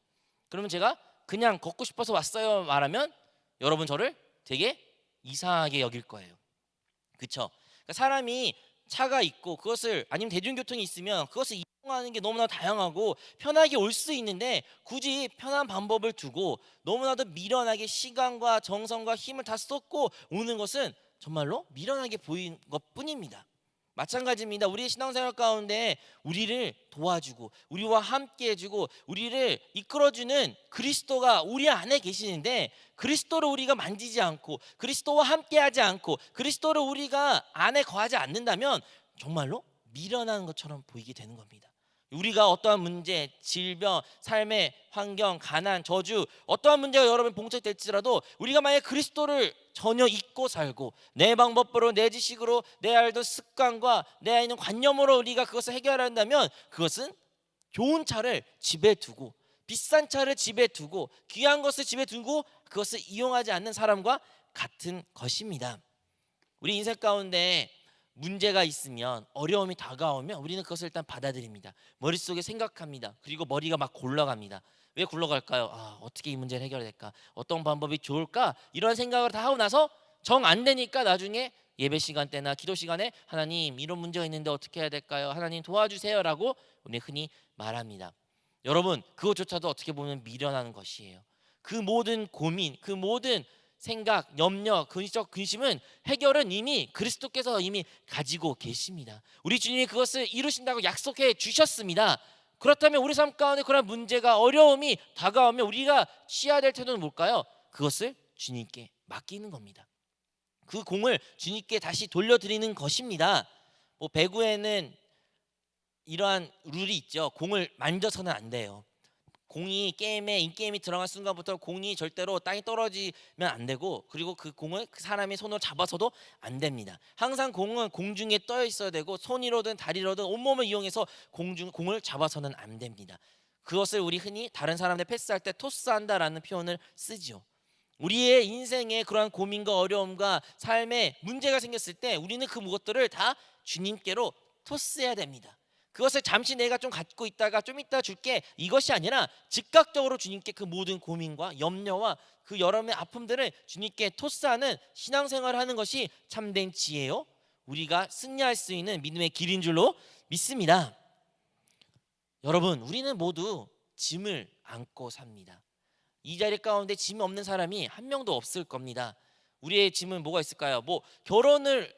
그러면 제가 그냥 걷고 싶어서 왔어요 말하면 여러분 저를 되게 이상하게 여길 거예요. 그렇죠? 그러니까 사람이 차가 있고 그것을 아니면 대중교통이 있으면 그것을 이용하는 게 너무나 다양하고 편하게 올 수 있는데 굳이 편한 방법을 두고 너무나도 미련하게 시간과 정성과 힘을 다 쏟고 오는 것은 정말로 미련하게 보이는 것뿐입니다. 마찬가지입니다. 우리의 신앙생활 가운데 우리를 도와주고 우리와 함께 해주고 우리를 이끌어주는 그리스도가 우리 안에 계시는데 그리스도를 우리가 만지지 않고 그리스도와 함께하지 않고 그리스도를 우리가 안에 거하지 않는다면 정말로 미련한 것처럼 보이게 되는 겁니다. 우리가 어떠한 문제, 질병, 삶의 환경, 가난, 저주 어떠한 문제가 여러분 봉착될지라도 우리가 만약 그리스도를 전혀 잊고 살고 내 방법으로 내 지식으로 내 알던 습관과 내 안에 있는 관념으로 우리가 그것을 해결한다면 그것은 좋은 차를 집에 두고 비싼 차를 집에 두고 귀한 것을 집에 두고 그것을 이용하지 않는 사람과 같은 것입니다. 우리 인생 가운데 문제가 있으면 어려움이 다가오면 우리는 그것을 일단 받아들입니다. 머릿속에 생각합니다. 그리고 머리가 막 굴러갑니다. 왜 굴러갈까요? 어떻게 이 문제를 해결해야 될까? 어떤 방법이 좋을까? 이런 생각을 다 하고 나서 정 안 되니까 나중에 예배 시간 때나 기도 시간에 하나님 이런 문제가 있는데 어떻게 해야 될까요? 하나님 도와주세요 라고 우리 흔히 말합니다. 여러분 그것조차도 어떻게 보면 미련한 것이에요. 그 모든 고민, 그 모든 생각, 염려, 근심은 해결은 이미 그리스도께서 이미 가지고 계십니다. 우리 주님이 그것을 이루신다고 약속해 주셨습니다. 그렇다면 우리 삶 가운데 그런 문제가 어려움이 다가오면 우리가 취해야 될 태도는 뭘까요? 그것을 주님께 맡기는 겁니다. 그 공을 주님께 다시 돌려드리는 것입니다. 배구에는 이러한 룰이 있죠. 공을 만져서는 안 돼요. 공이 인게임이 들어간 순간부터 공이 절대로 땅에 떨어지면 안 되고 그리고 그 공을 그 사람의 손으로 잡아서도 안 됩니다. 항상 공은 공중에 떠 있어야 되고 손이로든 다리로든 온몸을 이용해서 공을 잡아서는 안 됩니다. 그것을 우리 흔히 다른 사람한테 패스할 때 토스한다라는 표현을 쓰죠. 우리의 인생에 그러한 고민과 어려움과 삶에 문제가 생겼을 때 우리는 그 무엇들을 다 주님께로 토스해야 됩니다. 그것을 잠시 내가 좀 갖고 있다가 좀 이따 줄게 이것이 아니라 즉각적으로 주님께 그 모든 고민과 염려와 그 여러분의 아픔들을 주님께 토스하는 신앙생활을 하는 것이 참된 지혜요 우리가 승리할 수 있는 믿음의 길인 줄로 믿습니다. 여러분 우리는 모두 짐을 안고 삽니다. 이 자리 가운데 짐이 없는 사람이 한 명도 없을 겁니다. 우리의 짐은 뭐가 있을까요? 결혼을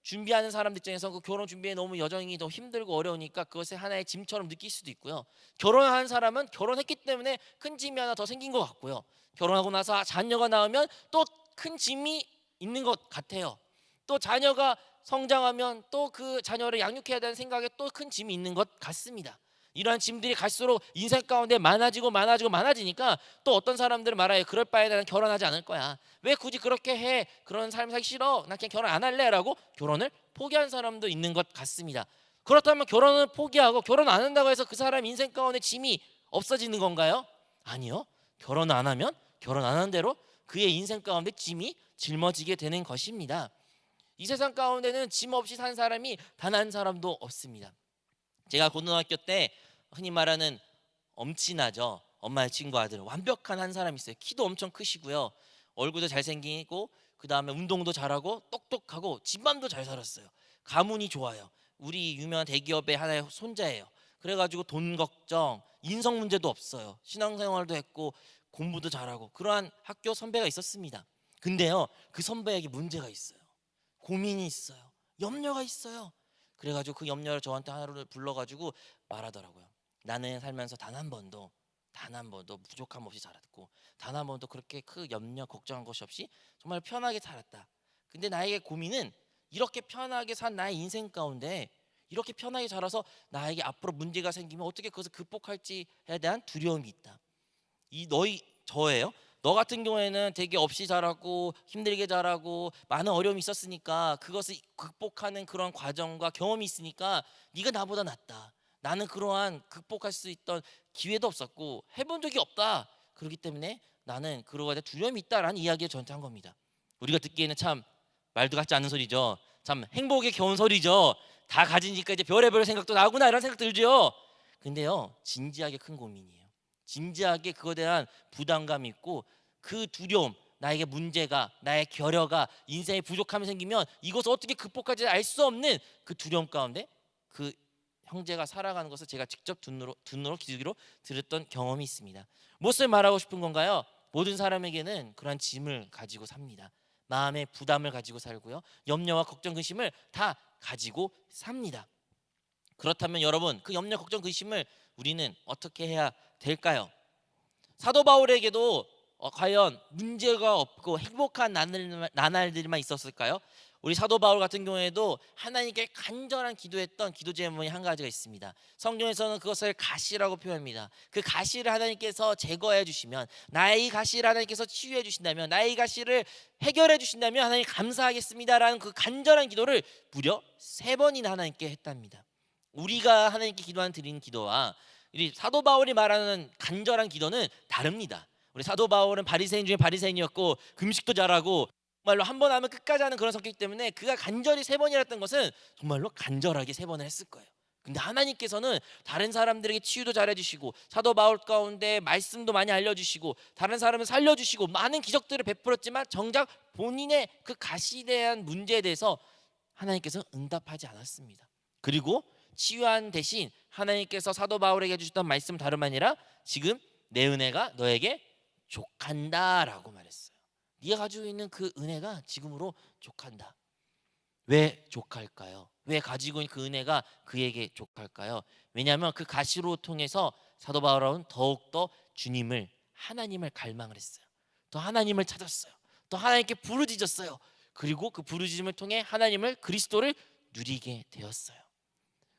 준비하는 사람들 입장에서 그 결혼 준비에 너무 여정이 더 힘들고 어려우니까 그것을 하나의 짐처럼 느낄 수도 있고요. 결혼한 사람은 결혼했기 때문에 큰 짐이 하나 더 생긴 것 같고요. 결혼하고 나서 자녀가 나오면 또 큰 짐이 있는 것 같아요. 또 자녀가 성장하면 또 그 자녀를 양육해야 되는 생각에 또 큰 짐이 있는 것 같습니다. 이러한 짐들이 갈수록 인생 가운데 많아지니까 또 어떤 사람들은 말해요. 그럴 바에 나는 결혼하지 않을 거야. 왜 굳이 그렇게 해? 그런 삶 살기 싫어. 나 그냥 결혼 안 할래 라고 결혼을 포기한 사람도 있는 것 같습니다. 그렇다면 결혼을 포기하고 결혼 안 한다고 해서 그 사람 인생 가운데 짐이 없어지는 건가요? 아니요. 결혼 안 하면 결혼 안 한 대로 그의 인생 가운데 짐이 짊어지게 되는 것입니다. 이 세상 가운데는 짐 없이 산 사람이 단 한 사람도 없습니다. 제가 고등학교 때 흔히 말하는 엄친아죠. 엄마의 친구 아들 완벽한 한 사람이 있어요. 키도 엄청 크시고요. 얼굴도 잘생기고 그 다음에 운동도 잘하고 똑똑하고 집안도 잘 살았어요. 가문이 좋아요. 우리 유명한 대기업의 하나의 손자예요. 그래가지고 돈 걱정, 인성 문제도 없어요. 신앙생활도 했고 공부도 잘하고 그러한 학교 선배가 있었습니다. 근데요 그 선배에게 문제가 있어요. 고민이 있어요. 염려가 있어요. 그래가지고 그 염려를 저한테 하루를 불러가지고 말하더라고요. 나는 살면서 단 한 번도 부족함 없이 살았고 단 한 번도 그렇게 큰 염려 걱정한 것이 없이 정말 편하게 살았다. 근데 나에게 고민은 이렇게 편하게 산 나의 인생 가운데 이렇게 편하게 자라서 나에게 앞으로 문제가 생기면 어떻게 그것을 극복할지에 대한 두려움이 있다. 저예요. 너 같은 경우에는 되게 없이 자라고 힘들게 자라고 많은 어려움이 있었으니까 그것을 극복하는 그런 과정과 경험이 있으니까 네가 나보다 낫다. 나는 그러한 극복할 수 있던 기회도 없었고 해본 적이 없다. 그렇기 때문에 나는 그러고 대 두려움이 있다라는 이야기를 저한테 한 겁니다. 우리가 듣기에는 참 말도 같지 않은 소리죠. 참 행복에 겨운 소리죠. 다 가지니까 이제 별의별 생각도 나구나 이런 생각 들죠. 근데요 진지하게 큰 고민이에요. 진지하게 그거에 대한 부담감이 있고 그 두려움 나에게 문제가, 나의 결여가, 인생에 부족함이 생기면 이것을 어떻게 극복할지 알 수 없는 그 두려움 가운데 그 형제가 살아가는 것을 제가 직접 눈으로 귀로 들었던 경험이 있습니다. 무엇을 말하고 싶은 건가요? 모든 사람에게는 그러한 짐을 가지고 삽니다. 마음의 부담을 가지고 살고요, 염려와 걱정, 근심을 다 가지고 삽니다. 그렇다면 여러분, 그 염려, 걱정, 근심을 우리는 어떻게 해야 될까요? 사도 바울에게도 과연 문제가 없고 행복한 나날들만 있었을까요? 우리 사도 바울 같은 경우에도 하나님께 간절한 기도했던 기도 제목이 한 가지가 있습니다. 성경에서는 그것을 가시라고 표현합니다. 그 가시를 하나님께서 제거해 주시면, 나의 이 가시를 하나님께서 치유해 주신다면, 나의 이 가시를 해결해 주신다면 하나님 감사하겠습니다라는 그 간절한 기도를 무려 3번이나 하나님께 했답니다. 우리가 하나님께 드리는 기도와 우리 사도 바울이 말하는 간절한 기도는 다릅니다. 우리 사도 바울은 바리새인 중에 바리새인이었고 금식도 잘하고 정말로 한 번 하면 끝까지 하는 그런 성격이기 때문에 그가 간절히 3번이라 했던 것은 정말로 간절하게 3번을 했을 거예요. 근데 하나님께서는 다른 사람들에게 치유도 잘해주시고, 사도 바울 가운데 말씀도 많이 알려주시고, 다른 사람을 살려주시고, 많은 기적들을 베풀었지만 정작 본인의 그 가시에 대한 문제에 대해서 하나님께서 응답하지 않았습니다. 그리고 치유한 대신 하나님께서 사도 바울에게 주셨던 말씀 다름 아니라 지금 내 은혜가 너에게 족한다라고 말했어요. 네가 가지고 있는 그 은혜가 지금으로 족한다. 왜 족할까요? 왜 가지고 있는 그 은혜가 그에게 족할까요? 왜냐하면 그 가시로 통해서 사도 바울은 더욱더 주님을, 하나님을 갈망을 했어요. 더 하나님을 찾았어요. 더 하나님께 부르짖었어요. 그리고 그 부르짖음을 통해 하나님을, 그리스도를 누리게 되었어요.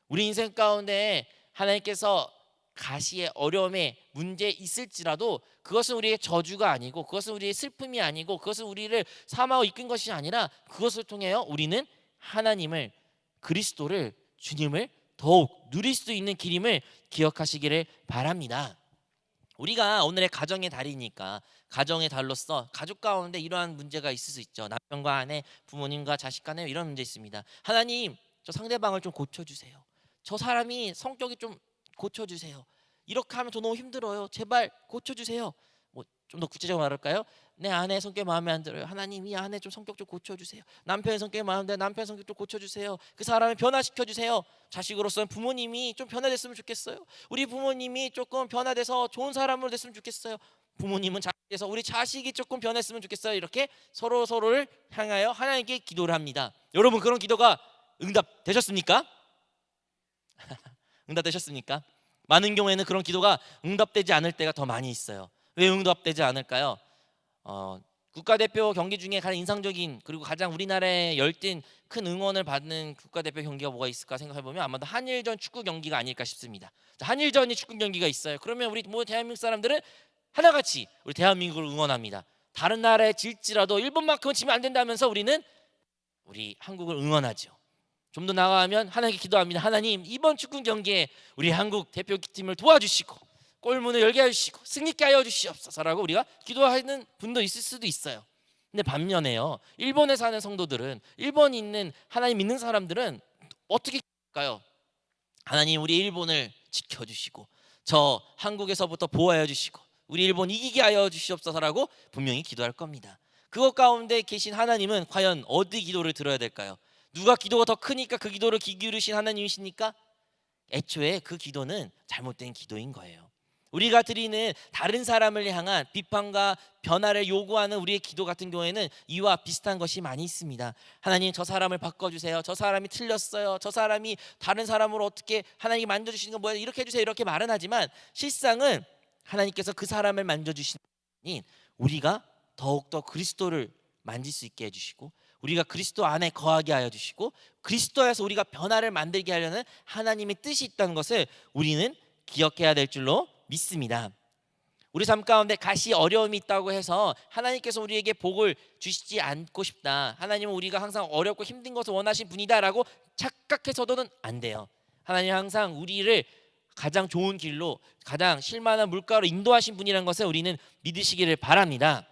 우리 인생 가운데 하나님께서 가시의 어려움에 문제 있을지라도 그것은 우리의 저주가 아니고, 그것은 우리의 슬픔이 아니고, 그것은 우리를 사망으로 이끈 것이 아니라 그것을 통하여 우리는 하나님을, 그리스도를, 주님을 더욱 누릴 수 있는 길임을 기억하시기를 바랍니다. 우리가 오늘의 가정의 달이니까 가정의 달로서 가족 가운데 이러한 문제가 있을 수 있죠. 남편과 아내, 부모님과 자식 간에 이런 문제 있습니다. 하나님, 저 상대방을 좀 고쳐주세요. 저 사람이 성격이 좀 고쳐주세요. 이렇게 하면 저 너무 힘들어요. 제발 고쳐주세요. 뭐 좀 더 구체적으로 말할까요? 내 아내 성격 마음에 안 들어요. 하나님, 이 아내 좀 성격 좀 고쳐주세요. 남편의 성격 마음에 안 들어요. 남편 성격 좀 고쳐주세요. 그 사람을 변화시켜주세요. 자식으로서는 부모님이 좀 변화됐으면 좋겠어요. 우리 부모님이 조금 변화돼서 좋은 사람으로 됐으면 좋겠어요. 부모님은 자식에서 우리 자식이 조금 변했으면 좋겠어요. 이렇게 서로를 향하여 하나님께 기도를 합니다. 여러분, 그런 기도가 응답되셨습니까? 응답되셨습니까? 많은 경우에는 그런 기도가 응답되지 않을 때가 더 많이 있어요. 왜 응답되지 않을까요? 국가대표 경기 중에 가장 인상적인, 그리고 가장 우리나라에 열띤 큰 응원을 받는 국가대표 경기가 뭐가 있을까 생각해보면 아마도 한일전 축구 경기가 아닐까 싶습니다. 한일전이 축구 경기가 있어요. 그러면 우리 모든 대한민국 사람들은 하나같이 우리 대한민국을 응원합니다. 다른 나라에 질지라도 일본만큼은 지면 안 된다면서 우리는 우리 한국을 응원하죠. 좀 더 나아가면 하나님께 기도합니다. 하나님, 이번 축구 경기에 우리 한국 대표팀을 도와주시고 골문을 열게 해주시고 승리케 하여 주시옵소서라고 우리가 기도하는 분도 있을 수도 있어요. 근데 반면에요, 일본에 사는 성도들은, 일본에 있는 하나님 믿는 사람들은 어떻게 기도할까요? 하나님, 우리 일본을 지켜주시고 저 한국에서부터 보호하여 주시고 우리 일본 이기게 하여 주시옵소서라고 분명히 기도할 겁니다. 그것 가운데 계신 하나님은 과연 어디 기도를 들어야 될까요? 누가 기도가 더 크니까 그 기도를 귀 기울이신 하나님이십니까? 애초에 그 기도는 잘못된 기도인 거예요. 우리가 드리는 다른 사람을 향한 비판과 변화를 요구하는 우리의 기도 같은 경우에는 이와 비슷한 것이 많이 있습니다. 하나님, 저 사람을 바꿔주세요. 저 사람이 틀렸어요. 저 사람이 다른 사람으로 어떻게 하나님이 만져주시는 건 뭐예요? 이렇게 해주세요. 이렇게 말은 하지만 실상은 하나님께서 그 사람을 만져주시는 우리가 더욱더 그리스도를 만질 수 있게 해주시고, 우리가 그리스도 안에 거하게 하여 주시고, 그리스도에서 우리가 변화를 만들게 하려는 하나님의 뜻이 있다는 것을 우리는 기억해야 될 줄로 믿습니다. 우리 삶 가운데 가시 어려움이 있다고 해서 하나님께서 우리에게 복을 주시지 않고 싶다, 하나님은 우리가 항상 어렵고 힘든 것을 원하신 분이다라고 착각해서는 안 돼요. 하나님은 항상 우리를 가장 좋은 길로, 가장 실만한 물가로 인도하신 분이라는 것을 우리는 믿으시기를 바랍니다.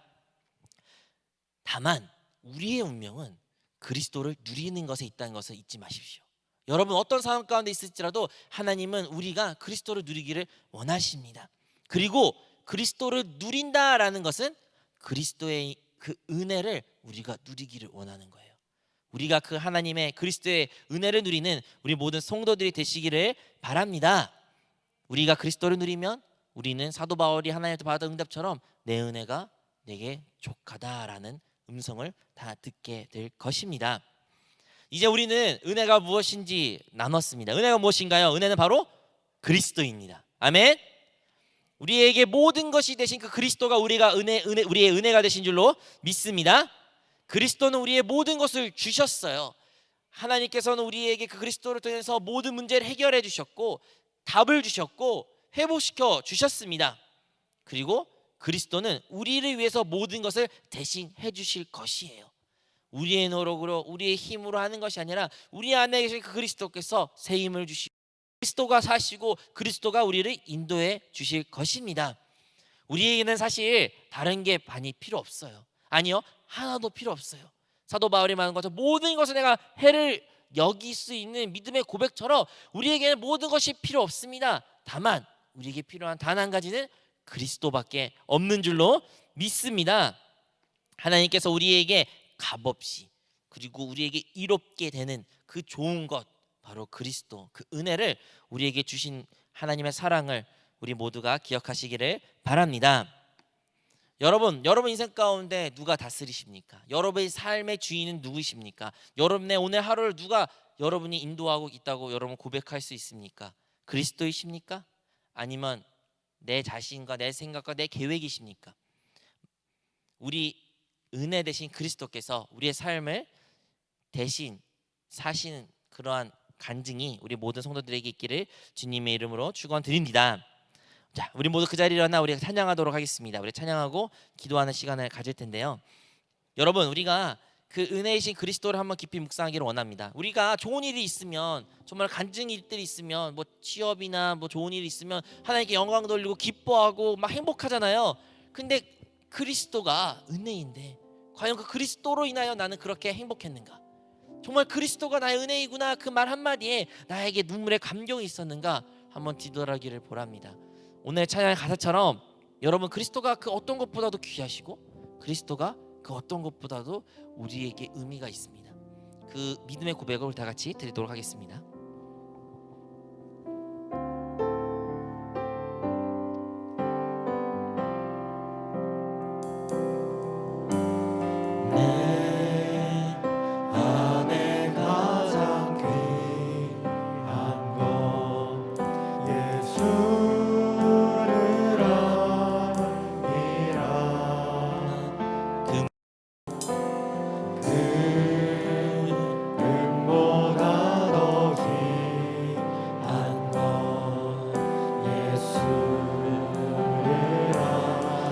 다만 우리의 운명은 그리스도를 누리는 것에 있다는 것을 잊지 마십시오. 여러분, 어떤 상황 가운데 있을지라도 하나님은 우리가 그리스도를 누리기를 원하십니다. 그리고 그리스도를 누린다라는 것은 그리스도의 그 은혜를 우리가 누리기를 원하는 거예요. 우리가 그 하나님의 그리스도의 은혜를 누리는 우리 모든 성도들이 되시기를 바랍니다. 우리가 그리스도를 누리면 우리는 사도 바울이 하나님한테 받은 응답처럼 내 은혜가 내게 족하다라는 음성을 다 듣게 될 것입니다. 이제 우리는 은혜가 무엇인지 나눴습니다. 은혜가 무엇인가요? 은혜는 바로 그리스도입니다. 아멘. 우리에게 모든 것이 되신 그 그리스도가 우리의 은혜가 되신 줄로 믿습니다. 그리스도는 우리의 모든 것을 주셨어요. 하나님께서는 우리에게 그 그리스도를 통해서 모든 문제를 해결해 주셨고 답을 주셨고 회복시켜 주셨습니다. 그리고 그리스도는 우리를 위해서 모든 것을 대신 해주실 것이에요. 우리의 노력으로 우리의 힘으로 하는 것이 아니라 우리 안에 계신 그 그리스도께서 새 힘을 주시고 그리스도가 사시고 그리스도가 우리를 인도해 주실 것입니다. 우리에게는 사실 다른 게 많이 필요 없어요. 아니요, 하나도 필요 없어요. 사도 바울이 말한 것처럼 모든 것을 내가 해를 여길 수 있는 믿음의 고백처럼 우리에게는 모든 것이 필요 없습니다. 다만 우리에게 필요한 단 한 가지는 그리스도밖에 없는 줄로 믿습니다. 하나님께서 우리에게 값없이 그리고 우리에게 이롭게 되는 그 좋은 것, 바로 그리스도, 그 은혜를 우리에게 주신 하나님의 사랑을 우리 모두가 기억하시기를 바랍니다. 여러분 인생 가운데 누가 다스리십니까? 여러분의 삶의 주인은 누구십니까? 여러분의 오늘 하루를 누가 여러분이 인도하고 있다고 여러분 고백할 수 있습니까? 그리스도이십니까? 아니면 내 자신과 내 생각과 내 계획이십니까? 우리 은혜 대신 그리스도께서 우리의 삶을 대신 사시는 그러한 간증이 우리 모든 성도들에게 있기를 주님의 이름으로 축원드립니다. 자, 우리 모두 그 자리에 일어나 우리가 찬양하도록 하겠습니다. 우리 찬양하고 기도하는 시간을 가질 텐데요. 여러분, 우리가 그 은혜이신 그리스도를 한번 깊이 묵상하기를 원합니다. 우리가 좋은 일이 있으면, 정말 간증 일들이 있으면, 뭐 취업이나 뭐 좋은 일이 있으면 하나님께 영광 돌리고 기뻐하고 막 행복하잖아요. 근데 그리스도가 은혜인데 과연 그 그리스도로 인하여 나는 그렇게 행복했는가? 정말 그리스도가 나의 은혜이구나 그 말 한마디에 나에게 눈물의 감격이 있었는가? 한번 뒤돌아보기를 바랍니다. 오늘 찬양의 가사처럼 여러분, 그리스도가 그 어떤 것보다도 귀하시고 그리스도가 그 어떤 것보다도 우리에게 의미가 있습니다. 그 믿음의 고백을 다 같이 드리도록 하겠습니다.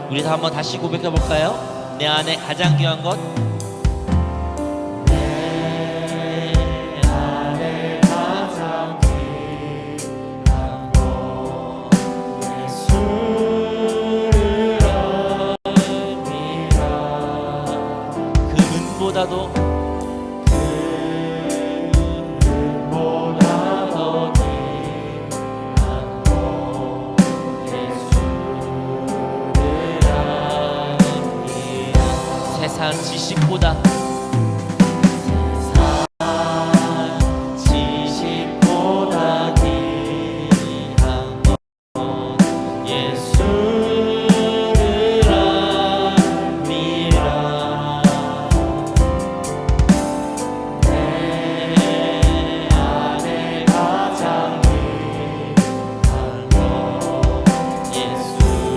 우리 다 한번 다시 고백해 볼까요? 내 안에 가장 귀한 것, 내 안에 가장 귀한 것, 예수를 알미라. 그 은보다도 세상 지식보다 귀한 것 예수를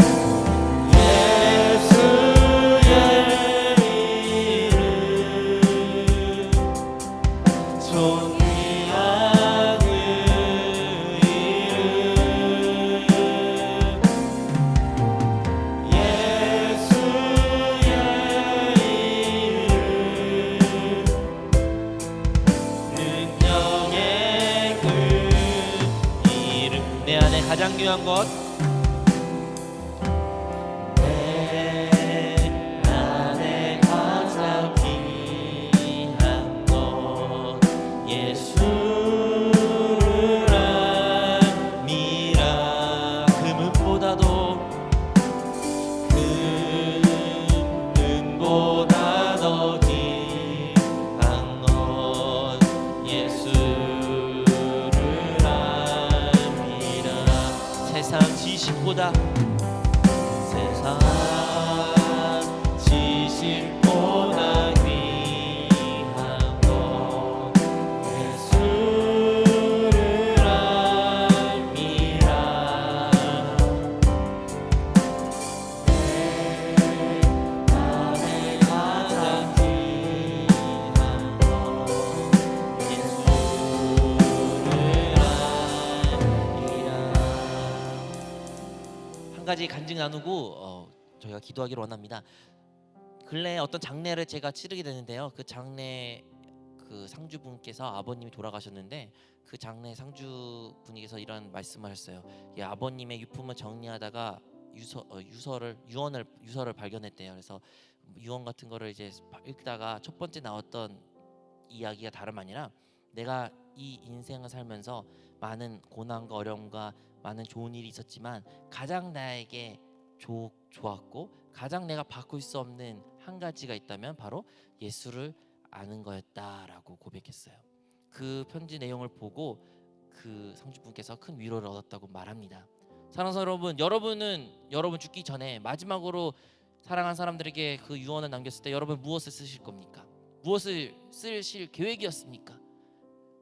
알미라. 내 안에 가장 귀한 것 예수를 알미라. 내 안에 가장 귀한 것, 내 안에 가장 귀한 것 예수를 알미라. 무엇보다 세상 지식보다 귀한 것 예수를 알미라. 내 맘에 가장 귀한 것 예수를 알미라. 한 가지 간증 나누고 저희가 기도하기를 원합니다. 근래에 어떤 장례를 제가 치르게 되는데요. 그 장례 그 상주분께서 아버님이 돌아가셨는데 그 장례 상주분께서 이런 말씀을 하셨어요. 아버님의 유품을 정리하다가 유서를 발견했대요. 그래서 유언 같은 거를 이제 읽다가 첫 번째 나왔던 이야기가 다름 아니라 내가 이 인생을 살면서 많은 고난과 어려움과 많은 좋은 일이 있었지만 가장 나에게 좋았고 가장 내가 바꿀 수 없는 한 가지가 있다면 바로 예수를 아는 거였다라고 고백했어요. 그 편지 내용을 보고 그 상주분께서 큰 위로를 얻었다고 말합니다. 사랑하는 여러분, 여러분 죽기 전에 마지막으로 사랑한 사람들에게 그 유언을 남겼을 때 여러분 무엇을 쓰실 겁니까? 무엇을 쓰실 계획이었습니까?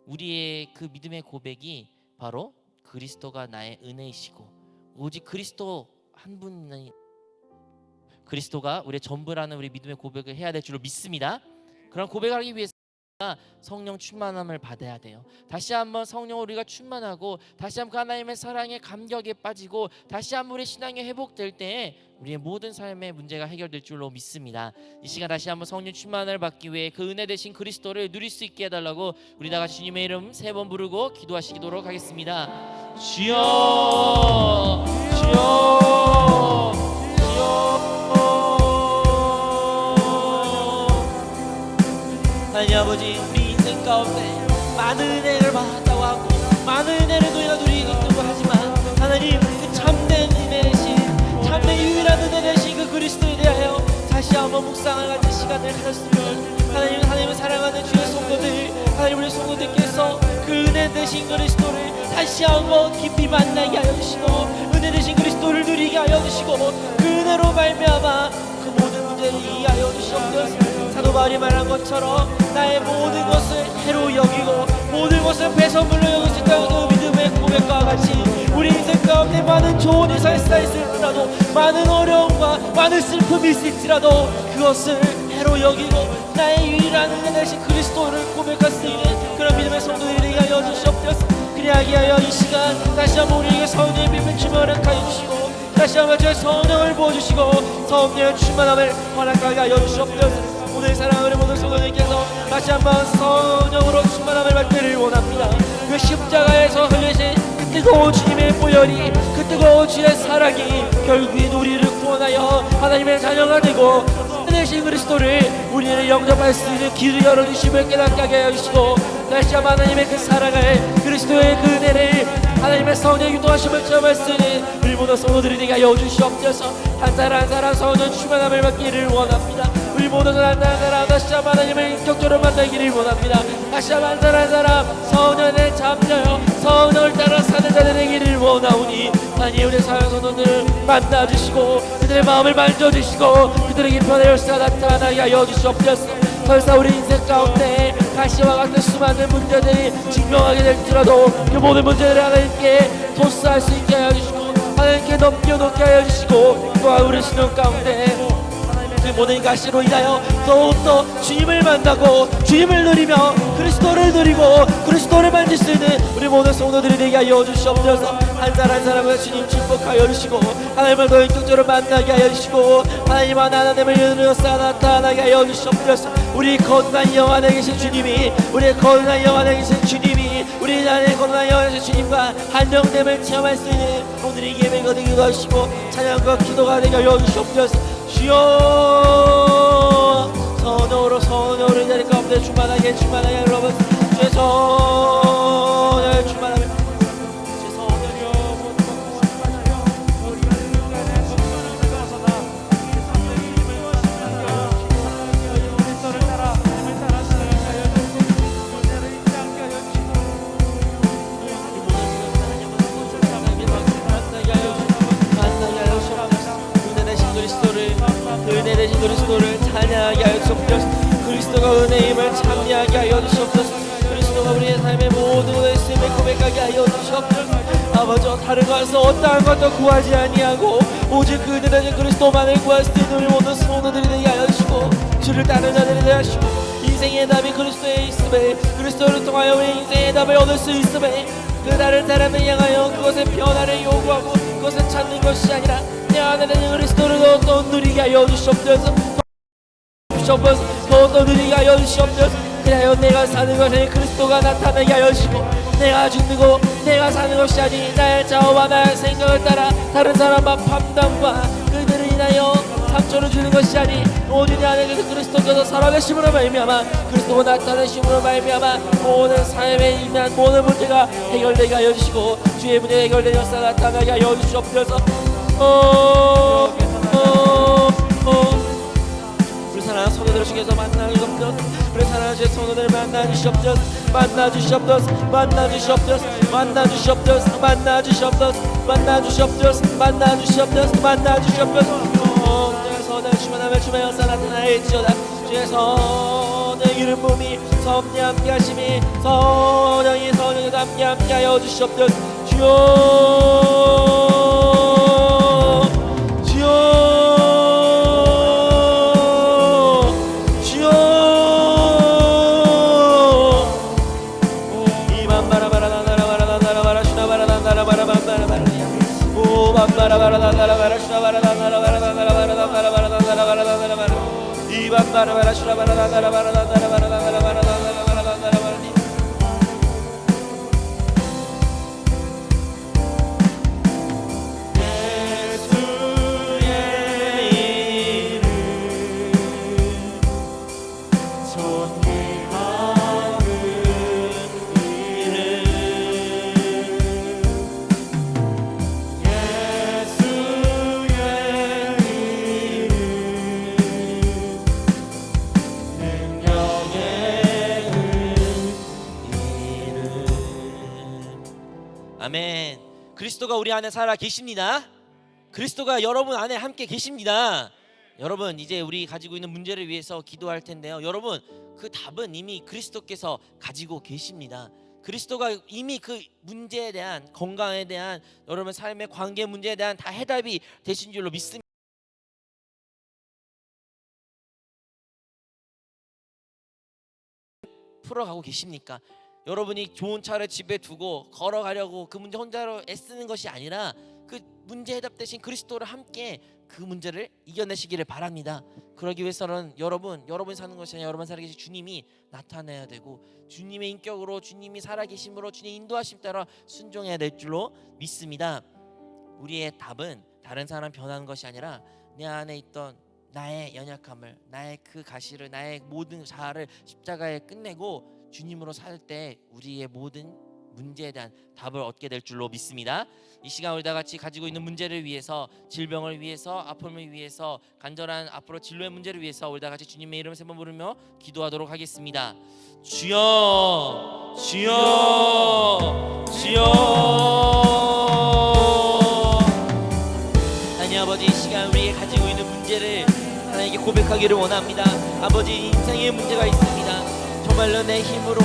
우리의 그 믿음의 고백이 바로 그리스도가 나의 은혜이시고 오직 그리스도 한 분이 그리스도가 우리의 전부라는 우리 믿음의 고백을 해야 될 줄로 믿습니다. 그런 고백을 하기 위해서 성령 충만함을 받아야 돼요. 다시 한번 성령을 우리가 충만하고 다시 한번 하나님의 사랑에 감격에 빠지고 다시 한번 우리 신앙이 회복될 때 우리의 모든 삶의 문제가 해결될 줄로 믿습니다. 이 시간 다시 한번 성령 충만을 받기 위해 그 은혜 되신 그리스도를 누릴 수 있게 해달라고 우리 다 같이 주님의 이름 3번 부르고 기도하시도록 하겠습니다. 주여 주여 주여. 하나님 아버지, 우리 인생 가운데 많은 은혜를 받았다고 하고 많은 은혜를 우리가 누리고 있다고 하지만 하나님 그 참된 은혜 대신 참된 유일한 은혜 대신 그 그리스도에 대하여 다시 한번 묵상을 가진 시간을 가졌으면 하나님을 사랑하는 주의 성도들, 하나님 우리 성도들께서 그 은혜 대신 그리스도를 다시 한번 깊이 만나게 하여 주시고 은혜 대신 그리스도를 누리게 하여 주시고 그 은혜로 말미암아 그 모든 문제를 이해하여 주시옵소서. 사도 바울이 말한 것처럼 나의 모든 것을 해로 여기고 모든 것을 배선물로 여길 수 있다는 그 믿음의 고백과 같이 우리 인생 가운데 많은 좋은 일이 쌓였을지라도 많은 어려움과 많은 슬픔이 있을지라도 그것을 해로 여기고 나의 유일한 은혜 대신 그리스도를 고백할 수 있는 그런 믿음의 성도들이 되게 하여 주시옵소서. 그리하게 하여 이 시간 다시 한번 우리에게 성령의 빛을 충만하게 주시고 다시 한번 주의 성령을 부어주시고 성령의 충만함을 허락하게 하여 주시옵소서. 오늘 사랑하는 모든 성도님께서 다시 한번 성령으로 충만함을 받기를 원합니다. 그 십자가에서 흘리신 그 뜨거운 주님의 보혈이 그 뜨거운 주의 사랑이 결국엔 우리를 구원하여 하나님의 자녀가 되고 되신 그리스도를 우리는 영접할 수 있는 길을 열어주심을 깨닫게 하여 주시고 다시 한번 하나님의 그 사랑을 그리스도의 그 은혜를 하나님의 성령의 유도하심을 체험할 수 있는 우리 모든 성도들이 되게 하여 주시옵소서. 한 사람 한 사람 성령 충만함을 받기를 원합니다. 우리 모든 한 사람 다시 한번 하나님을 인격적으로 만나기를 원합니다. 다시 한번 한 사람 성령에 잠자여 성령을 따라 사는 자들 되기를 원하오니 하나님 우리 사랑 성도들을 만나주시고 그들의 마음을 만져주시고 그들에게 편의 열쇠가 나타나게 하여 주시옵소서. 설사 우리 인생 가운데 가시와 같은 수많은 문제들이 증명하게 될지라도 그 모든 문제들을 하나님께 토스할 수 있게 하여 주시고 하나님께 넘겨놓게 하여 주시고 또한 우리 신앙 가운데 그 모든 가시로 인하여 더욱더 주님을 만나고 주님을 누리며 그리스도를 누리고 그리스도를 만질 수 있는 우리 모든 성도들이 되게 하여 주시옵소서. 한 사람 한 사람을 주님 축복하여 주시고 하나님을 더 인격적으로 만나게 하여 주시고 하나님 하나님을 이루어서 나타나게 하여 주시옵소서. 우리 거룩한 영화 안에 계신 주님이 우리 거룩한 영화 안에 계신 주님이 우리 안에 거룩한 영화 안에 계신 주님과 한정됨을 체험할 수 있는 오늘의 예배가 되기도 하시고 찬양과 기도가 되게 하여 주시옵소서. 주여 성령으로 이 자리 가운데 충만하게 여러분 주의 성령을 충만하게 주의 성령이여 다른 것을 어떠한 것도 구하지 아니하고 오직 그들에게 그리스도만을 구할 수 있는 우리 모든 성도들이 되게 하여 주시고 주를 따르는 자들이 되게 하시고 인생의 답이 그리스도에 있음에 그리스도를 통하여 우리 인생의 답을 얻을 수 있음에 그 다른 사람을 향하여 그것의 변화를 요구하고 그것을 찾는 것이 아니라 내 안에 있는 그리스도를 더 누리게 하여 주시옵소서. 더 누리게 하여 주시옵소서. 그래야 내가 사는 것에 그리스도가 나타나게 하여 주시고 내가 죽는 거 내가 사는 것이 아니 나의 자아와 나의 생각을 따라 다른 사람과 판단과 그들을 인하여 상처를 주는 것이 아니 오직 내 안에 그리스도께서 살아계심으로 말미암아 그리스도가 나타내심으로 말미암아 모든 삶에 있는 모든 문제가 해결되게 하여 주시고 주의 문제가 해결되어서 나타나게 하여 주시옵소서. 우리 사랑하는 성도들 중에서 만나는 것들 우리 사랑하는 주의 성도들을 만나주시옵소서. 만나주시옵소서. 만나주시옵소서. 만나주시옵소서. 만나주시옵소서. 만나주시옵소서. 만나주시옵소서. 만나주시옵소서. 주의 주만함을 주의 역사 나타나있지어다. 주의 성의 이름 몸이 섭리 함께 하심이 성령이 함께 하여 주시옵소서. 아멘. 그리스도가 우리 안에 살아 계십니다. 그리스도가 여러분 안에 함께 계십니다. 여러분 이제 우리 가지고 있는 문제를 위해서 기도할 텐데요. 여러분 그 답은 이미 그리스도께서 가지고 계십니다. 그리스도가 이미 그 문제에 대한 건강에 대한 여러분 삶의 관계 문제에 대한 다 해답이 되신 줄로 믿습니다. 풀어가고 계십니까? 여러분이 좋은 차를 집에 두고 걸어가려고 그 문제 혼자로 애쓰는 것이 아니라 그 문제 해답 대신 그리스도를 함께 그 문제를 이겨내시기를 바랍니다. 그러기 위해서는 여러분 사는 것이 아니라 여러분 살아계신 주님이 나타나야 되고 주님의 인격으로 주님이 살아계심으로 주님의 인도하심 따라 순종해야 될 줄로 믿습니다. 우리의 답은 다른 사람 변하는 것이 아니라 내 안에 있던 나의 연약함을 나의 그 가시를 나의 모든 자아를 십자가에 끝내고 주님으로 살 때 우리의 모든 문제에 대한 답을 얻게 될 줄로 믿습니다. 이 시간 우리 다 같이 가지고 있는 문제를 위해서 질병을 위해서 아픔을 위해서 간절한 앞으로 진로의 문제를 위해서 우리 다 같이 주님의 이름을 세 번 부르며 기도하도록 하겠습니다. 주여 주여 주여 하나님 아버지 이 시간 우리가 가지고 있는 문제를 하나님께 고백하기를 원합니다. 아버지 인생의 문제가 있습니다. 정말로 내 힘으로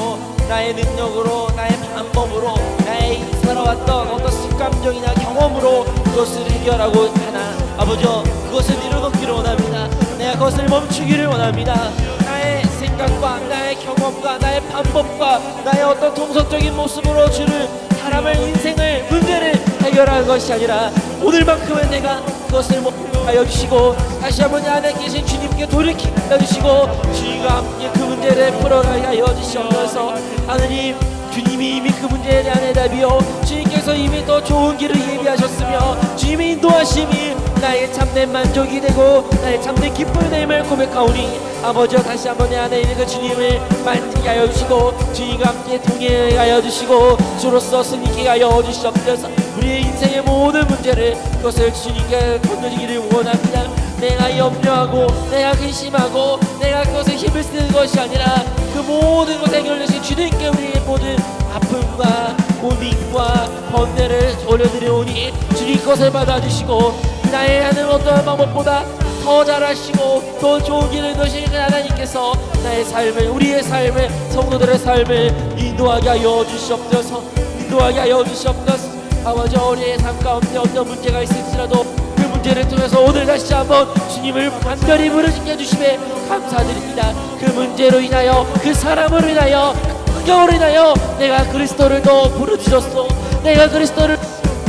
나의 능력으로 나의 방법으로 나의 살아왔던 어떤 습관적이나 경험으로 그것을 해결하고 하나 아버지 그것을 이뤄놓기를 원합니다. 내가 그것을 멈추기를 원합니다. 나의 생각과 나의 경험과 나의 방법과 나의 어떤 통속적인 모습으로 주를 사람을 인생을 문제를 해결하는 것이 아니라 오늘만큼은 내가 그것을 하여 주시고 다시 한번 내 안에 계신 주님께 돌이키게 하여 주시고 주님과 함께 그 문제를 풀어가게 하여 주시옵소서. 하느님 주님이 이미 그 문제에 대한 해답이요 주님께서 이미 더 좋은 길을 예비하셨으며 주님의 인도하심이 나의 참된 만족이 되고 나의 참된 기쁨이 됨을 고백하오니 아버지여 다시 한번 내 안에 있는 그 주님을 만지게 하여 주시고 주님과 함께 동행하게 하여 주시고 주로서 승리케 하여 주시옵소서. 우리의 인생의 모든 문제를 그것을 주님께 건져주기를 원합니다. 내가 염려하고 내가 근심하고 내가 그것에 힘을 쓰는 것이 아니라 그 모든 것을 해결하신 주님께 우리의 모든 아픔과 고민과 번뇌를 올려드려오니 주님 것을 받아주시고 나의 하는 어떠한 방법보다 더 잘하시고 더 좋은 길을 넣으시는 하나님께서 나의 삶을 우리의 삶을 성도들의 삶을 인도하게 하여 주시옵소서. 인도하게 하여 주시옵소서. 아버지 우리의 삶 가운데 어떤 문제가 있을지라도 그 문제를 통해서 오늘 다시 한번 주님을 간절히 부르짖게 해주심에 감사드립니다. 그 문제로 인하여 그 사람으로 인하여 그 환경으로 인하여 내가 그리스도를 더 부르짖었소. 내가 그리스도를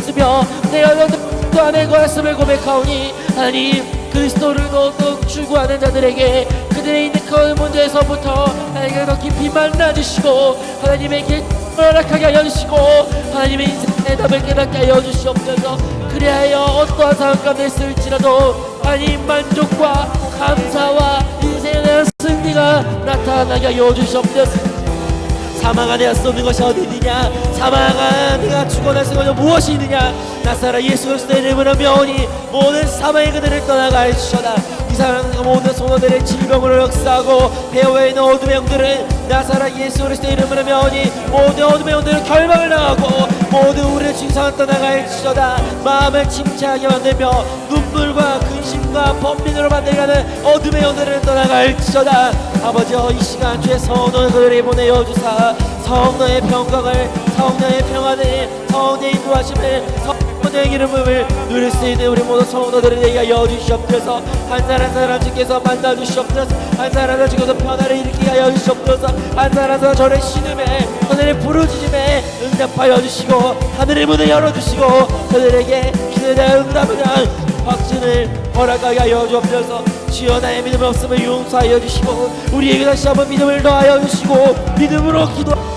쓰며 내가 너 안에 거했음을 고백하오니 하나님 그리스도를 더욱 추구하는 자들에게 그들의 있는 그 문제에서부터 하나님께 더 깊이 만나주시고 하나님의 길 허락하게 하여 주시고 하나님의 인생의 답을 깨닫게 하여 주시옵소서. 그리하여 어떠한 상황 가운데 있을지라도 하나님 만족과 감사와 인생에 대한 승리가 나타나게 하여 주시옵소서. 사망 안에 수 없는 것이 어디 있느냐? 사망 안에가 죽어날 수 있는 것이 무엇이 있느냐? 나사라 예수 그리스도의 이름으로 명하니 모든 사망의 그들을 떠나가 주셔다. 이 사람은 모든 소년들의 질병으로 역사하고 배후에 있는 어둠의 영들은 나사라 예수 그리스도의 이름으로 명하니 모든 어둠의 영들은 결박을 당하고 모든 우리의 증상을 떠나가 주셔다. 마음을 침체하게 만들며 눈물과 근심과 범민으로 만들게 하는 어둠의 영들을 떠나가 주셔다. 아버지여 이 시간 주의 성령을 그들에게 보내어 주사 성령의 평강을 성령의 평안을 성령의 인도하심을 성령의 기름을 누릴 수 있는 우리 모든 성도들에게 하여 주시옵소서. 한 사람 한 사람 주께서 만나 주시옵소서. 한 사람 한 사람 주께서 변화를 일으키게 하여 주시옵소서. 한 사람 한 사람 저를 신음에 하늘의 부르짖음에 응답하여 주시고 하늘의 문을 열어주시고 그들에게 기도에 대한 응답을 한 확신을 허락하게 하여 주옵소서. 주여 나의 믿음 없음을 용서하여 주시고 우리에게 다시 한번 믿음을 더하여 주시고 믿음으로 기도하고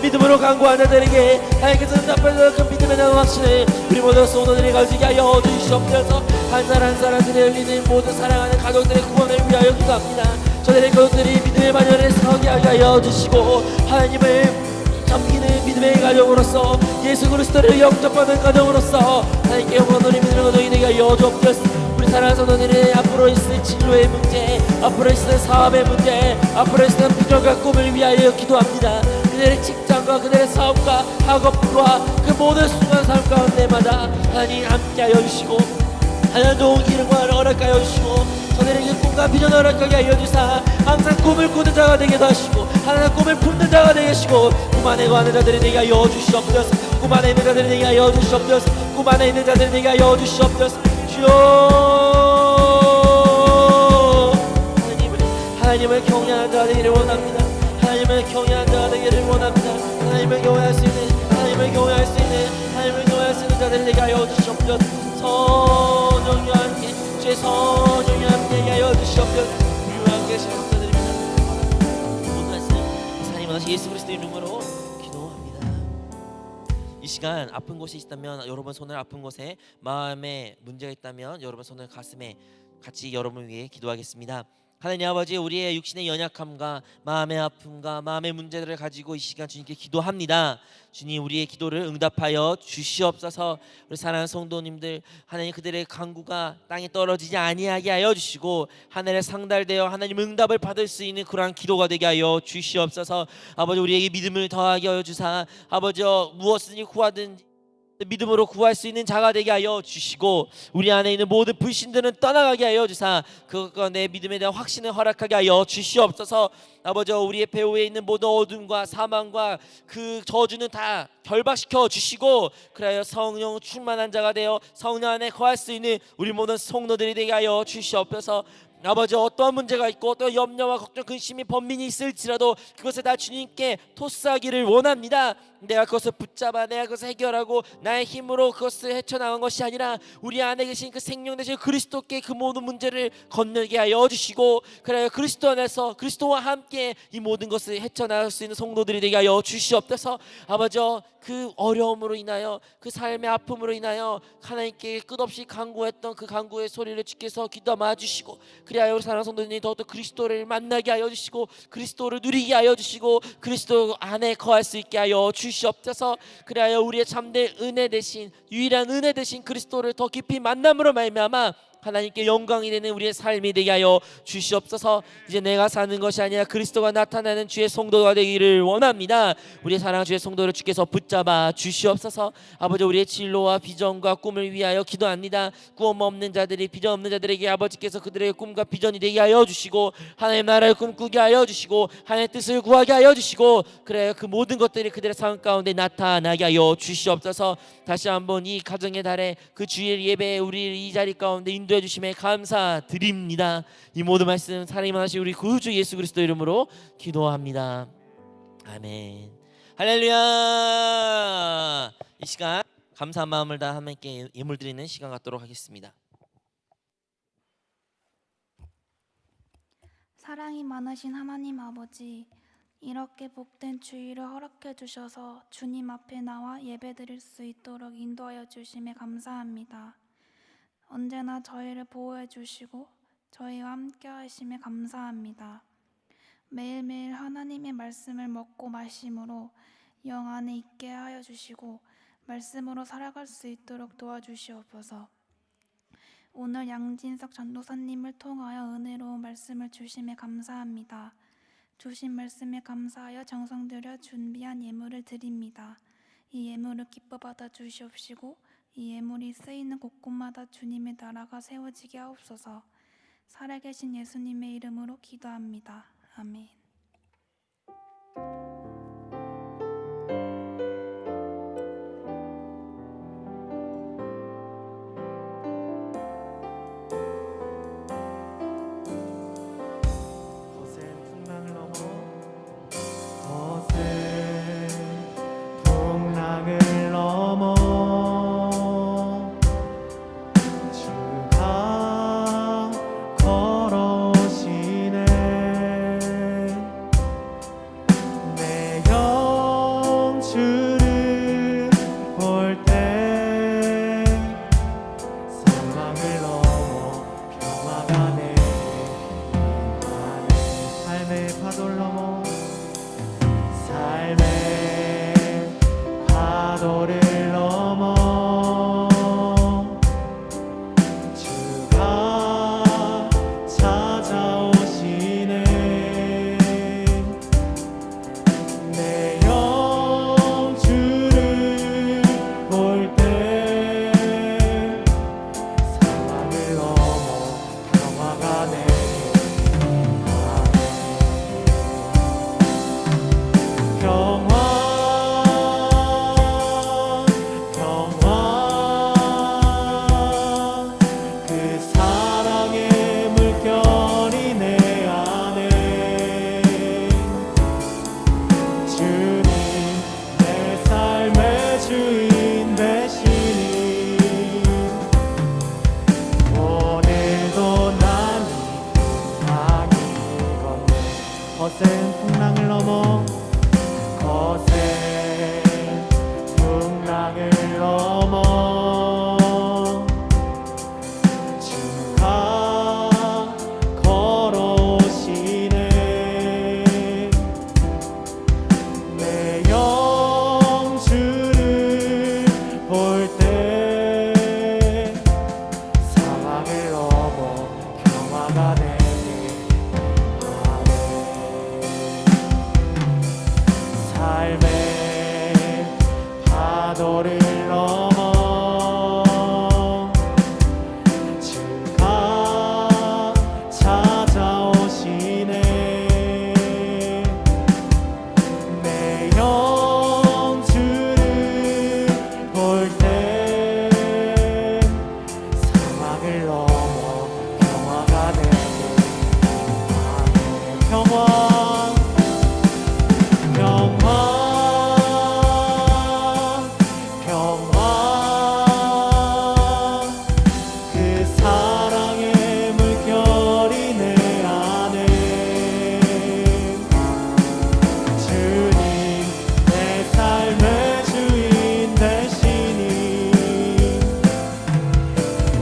믿음으로 간구하는 자들에게 하나님께서 응답하셔서 그 믿음에 대한 확신을 우리 모든 성도들이 가지게 하여 주시옵소서. 한 사람 한 사람들이 열리는 모든 사랑하는 가족들의 구원을 위하여 기도합니다. 저들의 가족들이 믿음의 반열에 서게 하여 주시고 하나님을 섬기는 믿음의 가정으로서 예수 그리스도를 영접하는 가정으로서 하나님께 영원한 우리 믿음의 가정이 되게 하여 주옵소서. 우리 사랑하는 성도들의 앞으로 있을 진로의 문제, 앞으로 있을 사업의 문제, 앞으로 있을 비전과 꿈을 위하여 기도합니다. 그들의 직장과 그들의 사업과 학업과 그 모든 순간 삶 가운데마다 하나님 함께하여 주시고 하나님 좋은 기름과 허락하여 주시고 저들에게 꿈과 비전을 허락하게 하여 주사 항상 꿈을 꾸는 자가 되게 하시고 하나님 꿈을 품는 자가 되게 하시고 꿈 안에 거하는 자들이 되게 하여 주시옵소서. 꿈 안에 있는 자들이 되게 하여 주시옵소서. 꿈 안에 있는 자들이 되게 하여 주시옵소서. 주여 하나님을 경외하는 자가 되기를 원합니다. 하나님을 경외하는 자가 되기를 원합니다. 하나님을 경외할 수 있는 하나님을 경외할 수 있는 하나님을 경외할 수 있는 자들이 되게 하여 주시옵소서. 성령과 함께 주의 성령과 함께 하여 주시옵소서. 우리와 함께 하시는 자들입니다. 모든 말씀 하나님 아버지 예수 그리스도 이름으로 기도합니다. 이 시간 아픈 곳이 있다면 여러분 손을 아픈 곳에 마음에 문제가 있다면 여러분 손을 가슴에 같이 여러분을 위해 기도하겠습니다. 하나님 아버지 우리의 육신의 연약함과 마음의 아픔과 마음의 문제들을 가지고 이 시간 주님께 기도합니다. 주님 우리의 기도를 응답하여 주시옵소서. 우리 사랑하는 성도님들 하나님 그들의 간구가 땅에 떨어지지 아니하게 하여 주시고 하늘에 상달되어 하나님 응답을 받을 수 있는 그러한 기도가 되게 하여 주시옵소서. 아버지 우리에게 믿음을 더하게 하여 주사 아버지 무엇을 구하든지 믿음으로 구할 수 있는 자가 되게 하여 주시고 우리 안에 있는 모든 불신들은 떠나가게 하여 주사 그것과 내 믿음에 대한 확신을 허락하게 하여 주시옵소서. 아버지 우리의 배후에 있는 모든 어둠과 사망과 그 저주는 다 결박시켜 주시고 그래야 성령 충만한 자가 되어 성령 안에 거할 수 있는 우리 모든 성도들이 되게 하여 주시옵소서. 아버지 어떠한 문제가 있고 어떠한 염려와 걱정 근심이 번민이 있을지라도 그것을 다 주님께 토스하기를 원합니다. 내가 그것을 붙잡아 내가 그것을 해결하고 나의 힘으로 그것을 헤쳐나간 것이 아니라 우리 안에 계신 그 생명 되신 그리스도께 그 모든 문제를 건너게 하여 주시고 그래야 그리스도 안에서 그리스도와 함께 이 모든 것을 헤쳐나갈 수 있는 성도들이 되게 하여 주시옵소서. 아버지 그 어려움으로 인하여 그 삶의 아픔으로 인하여 하나님께 끝없이 간구했던 그 간구의 소리를 주께서 귀담아 주시고 그리하여 우리 사랑하는 성도님이 더욱더 그리스도를 만나게 하여 주시고 그리스도를 누리게 하여 주시고 그리스도 안에 거할 수 있게 하여 주시옵소서. 그리하여 우리의 참된 은혜 대신 유일한 은혜 대신 그리스도를 더 깊이 만남으로 말미암아 하나님께 영광이 되는 우리의 삶이 되게 하여 주시옵소서. 이제 내가 사는 것이 아니라 그리스도가 나타나는 주의 성도가 되기를 원합니다. 우리의 사랑하는 주의 성도를 주께서 붙잡아 주시옵소서. 아버지, 우리의 진로와 비전과 꿈을 위하여 기도합니다. 꿈 없는 자들이, 비전 없는 자들에게 아버지께서 그들의 꿈과 비전이 되게 하여 주시고 하나님의 나라를 꿈꾸게 하여 주시고 하나님의 뜻을 구하게 하여 주시고, 그래야 그 모든 것들이 그들의 삶 가운데 나타나게 하여 주시옵소서. 다시 한번 이 가정의 달에 그 주일 예배에 우리 이 자리 가운데 인도해 주심에 감사드립니다. 이 모든 말씀 사랑이 많으신 우리 구주 예수 그리스도 이름으로 기도합니다. 아멘. 할렐루야. 이 시간 감사한 마음을 다 하나님께 예물 드리는 시간 갖도록 하겠습니다. 사랑이 많으신 하나님 아버지, 이렇게 복된 주일을 허락해 주셔서 주님 앞에 나와 예배드릴 수 있도록 인도하여 주심에 감사합니다. 언제나 저희를 보호해 주시고 저희와 함께 하심에 감사합니다. 매일매일 하나님의 말씀을 먹고 마심으로 영 안에 있게 하여 주시고 말씀으로 살아갈 수 있도록 도와주시옵소서. 오늘 양진석 전도사님을 통하여 은혜로운 말씀을 주심에 감사합니다. 주신 말씀에 감사하여 정성 들여 준비한 예물을 드립니다. 이 예물을 기뻐 받아 주시옵시고 이 예물이 쓰이는 곳곳마다 주님의 나라가 세워지게 하옵소서. 살아계신 예수님의 이름으로 기도합니다. 아멘.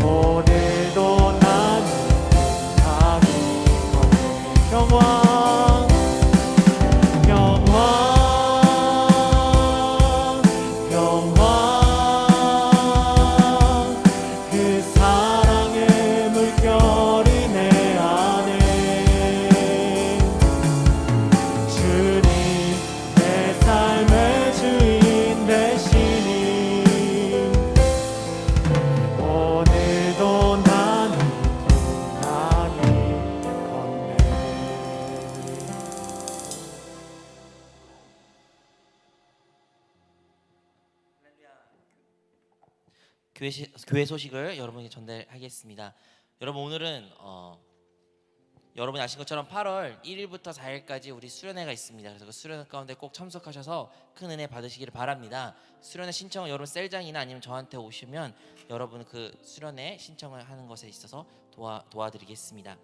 오늘도 교회 소식을 여러분에게 전달하겠습니다. 여러분 오늘은 여러분이 아신 것처럼 8월 1일부터 4일까지 우리 수련회가 있습니다. 그래서 그 수련회 가운데 꼭 참석하셔서 큰 은혜 받으시기를 바랍니다. 수련회 신청은 여러분 셀장이나 아니면 저한테 오시면 여러분 그 수련회 신청을 하는 것에 있어서 도와드리겠습니다.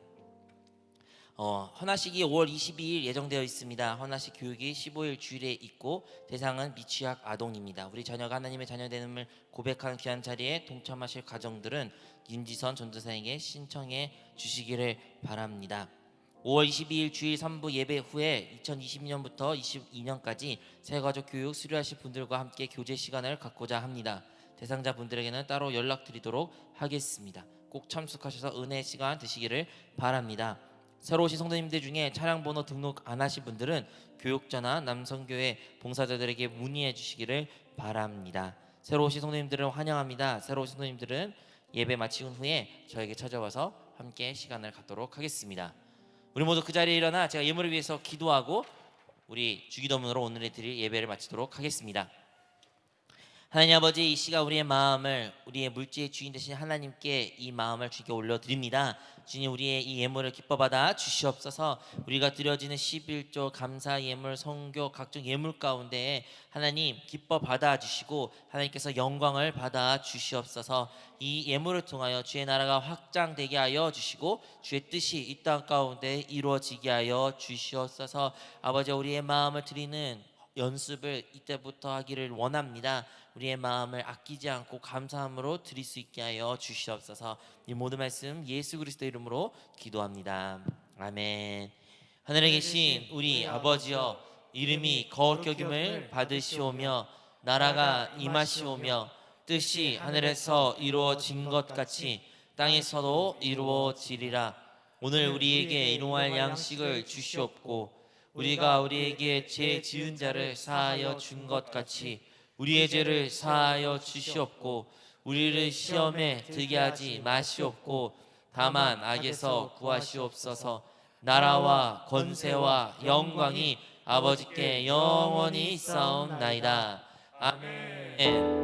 헌화식이 5월 22일 예정되어 있습니다. 헌화식 교육이 15일 주일에 있고 대상은 미취학 아동입니다. 우리 자녀가 하나님의 자녀됨을 고백하는 귀한 자리에 동참하실 가정들은 윤지선 전도사에게 신청해 주시기를 바랍니다. 5월 22일 주일 3부 예배 후에 2020년부터 22년까지 새가족 교육 수료하실 분들과 함께 교제 시간을 갖고자 합니다. 대상자 분들에게는 따로 연락드리도록 하겠습니다. 꼭 참석하셔서 은혜 시간 되시기를 바랍니다. 새로 오신 성도님들 중에 차량 번호 등록 안 하신 분들은 교육자나 남성교회 봉사자들에게 문의해 주시기를 바랍니다. 새로 오신 성도님들은 환영합니다. 새로 오신 성도님들은 예배 마친 후에 저에게 찾아와서 함께 시간을 갖도록 하겠습니다. 우리 모두 그 자리에 일어나 제가 예물을 위해서 기도하고 우리 주기도문으로 오늘의 드릴 예배를 마치도록 하겠습니다. 하나님 아버지, 이 시간 우리의 마음을 우리의 물질의 주인 되신 하나님께 이 마음을 주께 올려드립니다. 주님, 우리의 이 예물을 기뻐 받아 주시옵소서. 우리가 드려지는 11조 감사 예물, 성교 각종 예물 가운데 하나님 기뻐 받아 주시고 하나님께서 영광을 받아 주시옵소서. 이 예물을 통하여 주의 나라가 확장되게 하여 주시고 주의 뜻이 이 땅 가운데 이루어지게 하여 주시옵소서. 아버지, 우리의 마음을 드리는 연습을 이때부터 하기를 원합니다. 우리의 마음을 아끼지 않고 감사함으로 드릴 수 있게 하여 주시옵소서. 이 모든 말씀 예수 그리스도 이름으로 기도합니다. 아멘. 하늘에 계신 우리 아버지여, 이름이 거룩히 여김을 받으시오며 나라가 임하시오며 뜻이 하늘에서 이루어진 것 같이 땅에서도 이루어지리라. 오늘 우리에게 일용할 양식을 주시옵고 우리가 우리에게 죄 지은 자를 사하여 준 것 같이 우리의 죄를 사하여 주시옵고 우리를 시험에 들게 하지 마시옵고 다만 악에서 구하시옵소서. 나라와 권세와 영광이 아버지께 영원히 있사옵나이다. 아멘.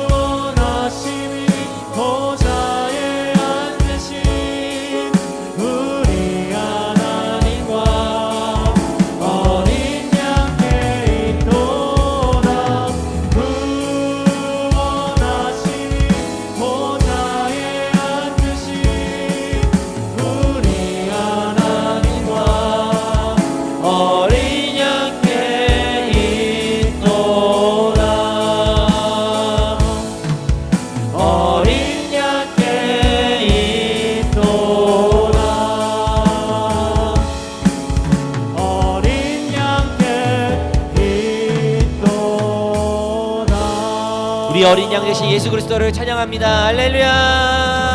구원하심이 보좌에 앉으신 우리 하나님과 어린 양께 있도다. 구원하심이 보좌에 앉으신 우리 하나님과 어린 양께 있도다. 어린 양께 있도다. 어린 양께 있도다. 우리 어린 양 되신 예수 그리스도를 찬양합니다. 할렐루야.